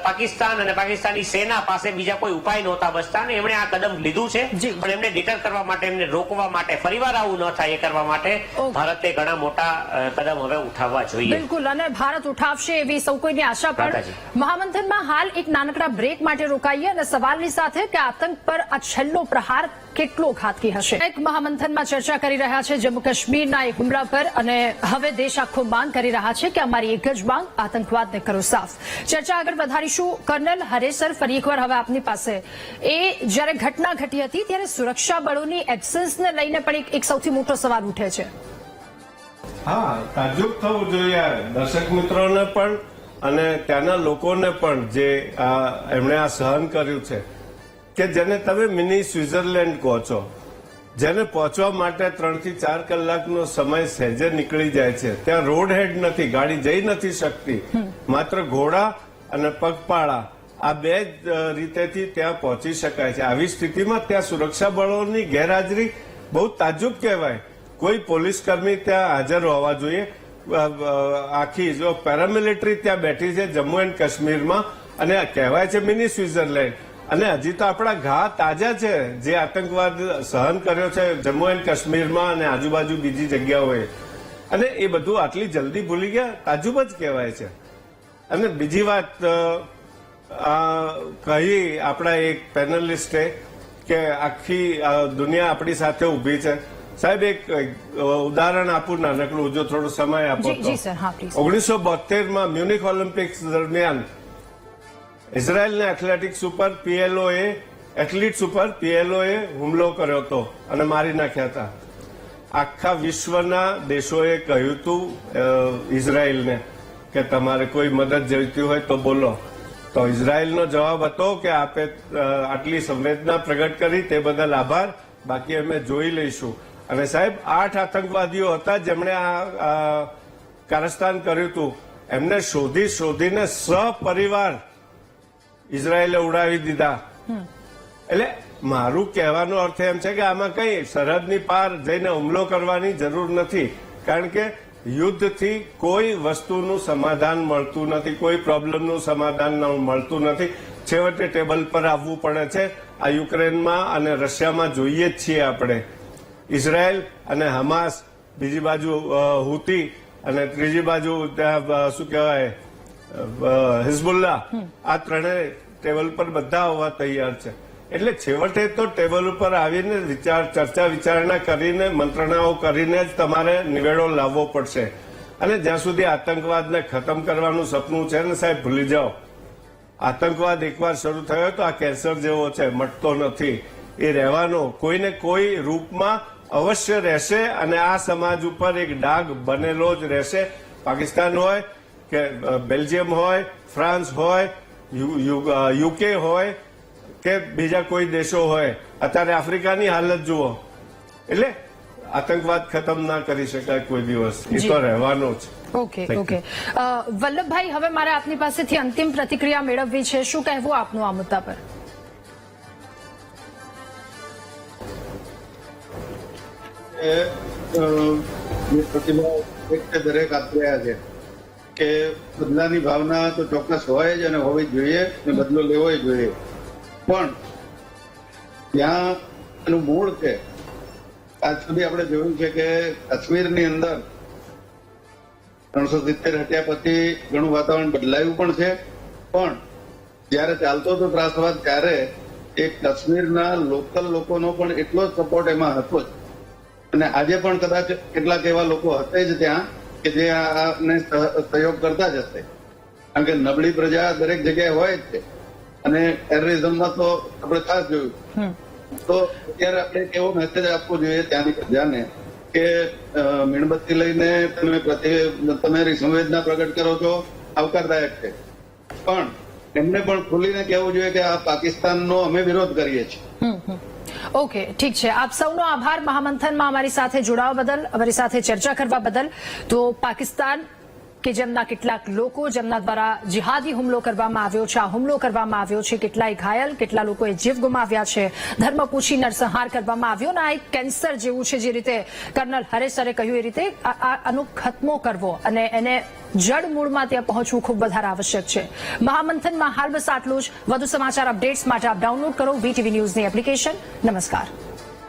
પાકિસ્તાન અને પાકિસ્તાની સેના પાસે બીજા કોઈ ઉપાય નહોતા બચતા અને એમણે આ કદમ લીધું છે. પણ એમને ડિટર કરવા માટે, એમને રોકવા માટે, ફરીવાર આવું ન થાય એ કરવા માટે ભારતે ઘણા મોટા કદમ હવે ઉઠાવવા જોઈએ. બિલકુલ, અને ભારત ઉઠાવશે એવી સૌ કોઈની આશા. પણ મહામંથનમાં હાલ એક નાનકડા બ્રેક માટે રોકાઈએ અને સવાલની સાથે કે આતંક પર આ છેલ્લો પ્રહાર કેટલો ઘાતકી હશે. એક મહામંથનમાં ચર્ચા કરી રહ્યા છે જમ્મુ કાશ્મીરના એક હુમલા પર, અને હવે દેશ આખો માંગ કરી રહ્યા છે કે અમારી એક જ માંગ, આતંકવાદને કરો સાફ. ચર્ચા આગળ વધારીશું. કર્નલ હરેસર, ફરી એકવાર હવે આપની પાસે. એ જ્યારે ઘટના ઘટી હતી ત્યારે સુરક્ષા બળોની એબ્સન્સને લઈને પણ એક સૌથી મોટો સવાલ ઉઠે છે. હા, તાજુબ થવું જોઈએ દર્શક મિત્રોને પણ અને ત્યાંના લોકોને પણ જે એમણે આ સહન કર્યું છે, કે જેને તમે મિની સ્વિટ્ઝરલેન્ડ કહો છો, જેને પહોંચવા માટે 3 થી 4 કલાકનો સમય સહેજે નીકળી જાય છે. ત્યાં રોડ હેડ નથી, ગાડી જઈ નથી શકતી, માત્ર ઘોડા અને પગપાળા આ બે જ રીતેથી ત્યાં પહોંચી શકાય છે. આવી સ્થિતિમાં ત્યાં સુરક્ષા બળોની ગેરહાજરી બહુ તાજુબ કહેવાય. કોઈ પોલીસ કર્મી ત્યાં હાજર હોવા જોઈએ. આખી જો પેરામિલિટરી ત્યાં બેઠી છે જમ્મુ એન્ડ કાશ્મીરમાં, અને કહેવાય છે મિની સ્વિટ્ઝરલેન્ડ. અને હજી તો આપણા ઘા તાજા છે, જે આતંકવાદ સહન કર્યો છે જમ્મુ એન્ડ કાશ્મીરમાં અને આજુબાજુ બીજી જગ્યાઓએ, અને એ બધું આટલી જલ્દી ભૂલી ગયા, તાજુબ જ કહેવાય છે. અને બીજી વાત કહી આપણા એક પેનલિસ્ટે કે આખી દુનિયા આપણી સાથે ઊભી છે. સાહેબ એક ઉદાહરણ આપું નાનકડું, જો થોડો સમય આપો તો. જી સર, હા પ્લીઝ. 1972માં મ્યુનિક ઓલિમ્પિક્સ દરમિયાન ઇઝરાયલના એથ્લેટિક્સ ઉપર એથ્લીટ્સ ઉપર PLOએ હુમલો કર્યો હતો અને મારી નાખ્યા હતા. આખા વિશ્વના દેશોએ કહ્યું હતું ઇઝરાયલને કે તમારે કોઈ મદદ જોઈતી હોય તો બોલો. તો ઇઝરાયલનો જવાબ હતો કે આપે આટલી સંવેદના પ્રગટ કરી તે બદલ આભાર, બાકી અમે જોઈ લઈશું. અને સાહેબ 8 આતંકવાદીઓ હતા જેમણે આ કારસ્તાન કર્યું હતું. એમને શોધીને સપરિવાર ઇઝરાયલે ઉડાવી દીધા. એટલે મારું કહેવાનો અર્થ એમ છે કે આમાં કઈ સરહદની પાર જઈને હુમલો કરવાની જરૂર નથી, કારણ કે યુદ્ધથી કોઈ વસ્તુનું સમાધાન મળતું નથી, કોઈ પ્રોબ્લેમનું સમાધાન મળતું નથી. છેવટે ટેબલ પર આવવું પડે છે. આ યુક્રેનમાં અને રશિયામાં જોઈએ જ છીએ આપણે. ઇઝરાયલ અને હમાસ, બીજી બાજુ હુતી, અને ત્રીજી બાજુ ત્યાં શું કહેવાય હિઝબુલ્લા, આ ત્રણેય ટેબલ પર બધા આવવા તૈયાર છે. એટલે છેવટે તો ટેબલ ઉપર આવીને ચર્ચા વિચારણા કરીને મંત્રણાઓ કરીને જ તમારે નિવેડો લાવવો પડશે. અને જ્યાં સુધી આતંકવાદને ખતમ કરવાનું સપનું છે ને સાહેબ, ભૂલી જાઓ. આતંકવાદ એકવાર શરૂ થયો તો આ કેન્સર જેવો છે, મટતો નથી. એ રહેવાનો કોઈને કોઈ રૂપમાં અવશ્ય રહેશે અને આ સમાજ ઉપર એક ડાઘ બનેલો જ રહેશે. પાકિસ્તાન હોય કે બેલ્જિયમ હોય, ફ્રાન્સ હોય, UK હોય કે બીજા કોઈ દેશો હોય. અત્યારે આફ્રિકાની હાલત જુઓ. એટલે આતંકવાદ ખતમ ના કરી શકાય કોઈ દિવસ, એ તો રહેવાનો જ. ઓકે. વલ્લભભાઈ, હવે મારે આપની પાસેથી અંતિમ પ્રતિક્રિયા મેળવવી છે. શું કહેવું આપનું આ મુદ્દા પર? પ્રતિભાવ દરેક આપી રહ્યા છે કે બદલાની ભાવના તો ચોક્કસ હોય જ અને હોવી જ જોઈએ, અને બદલો લેવો જોઈએ. પણ ત્યાં એનું મૂળ છે. આજ સુધી આપણે જોયું છે કે કાશ્મીરની અંદર 370 હટ્યા પછી ઘણું વાતાવરણ બદલાયું પણ છે. પણ જયારે ચાલતો હતો ત્રાસવાદ ત્યારે એ કાશ્મીરના લોકલ લોકોનો પણ એટલો જ સપોર્ટ એમાં હતો જ. અને આજે પણ કદાચ કેટલાક એવા લોકો હશે જ ત્યાં કે જે આને સહયોગ કરતા જ હશે, કારણ કે નબળી પ્રજા દરેક જગ્યાએ હોય જ છે. અને ટેરરિઝમમાં તો આપણે ખાસ જોયું. તો અત્યારે આપણે એવો મેસેજ આપવો જોઈએ ત્યાંની પ્રજાને કે મીણબત્તી લઈને તમારી સંવેદના પ્રગટ કરો છો, આવકારદાયક છે. પણ એમને પણ ખુલીને કહેવું જોઈએ કે આ પાકિસ્તાનનો અમે વિરોધ કરીએ છીએ. ઓકે, ઠીક છે. આપ સૌનો આભાર મહામંથનમાં અમારી સાથે જોડાવા બદલ, અમારી સાથે ચર્ચા કરવા બદલ. તો પાકિસ્તાન કે જેમના કેટલાક લોકો જેમના દ્વારા જિહાદી હુમલો કરવામાં આવ્યો છે, આ હુમલો કરવામાં આવ્યો છે, કેટલાય ઘાયલ, કેટલા લોકોએ જીવ ગુમાવ્યા છે, ધર્મ પૂછી નરસંહાર કરવામાં આવ્યો ને આ એક કેન્સર જેવું છે. જે રીતે કર્નલ હરેસરે કહ્યું એ રીતે આનો ખતમો કરવો અને એને જડ મૂળમાં ત્યાં પહોંચવું ખૂબ વધારે આવશ્યક છે. મહામંથનમાં હાલ બસ આટલું જ. વધુ સમાચાર અપડેટ્સ માટે આપ ડાઉનલોડ કરો VTV ન્યૂઝની એપ્લિકેશન. નમસ્કાર.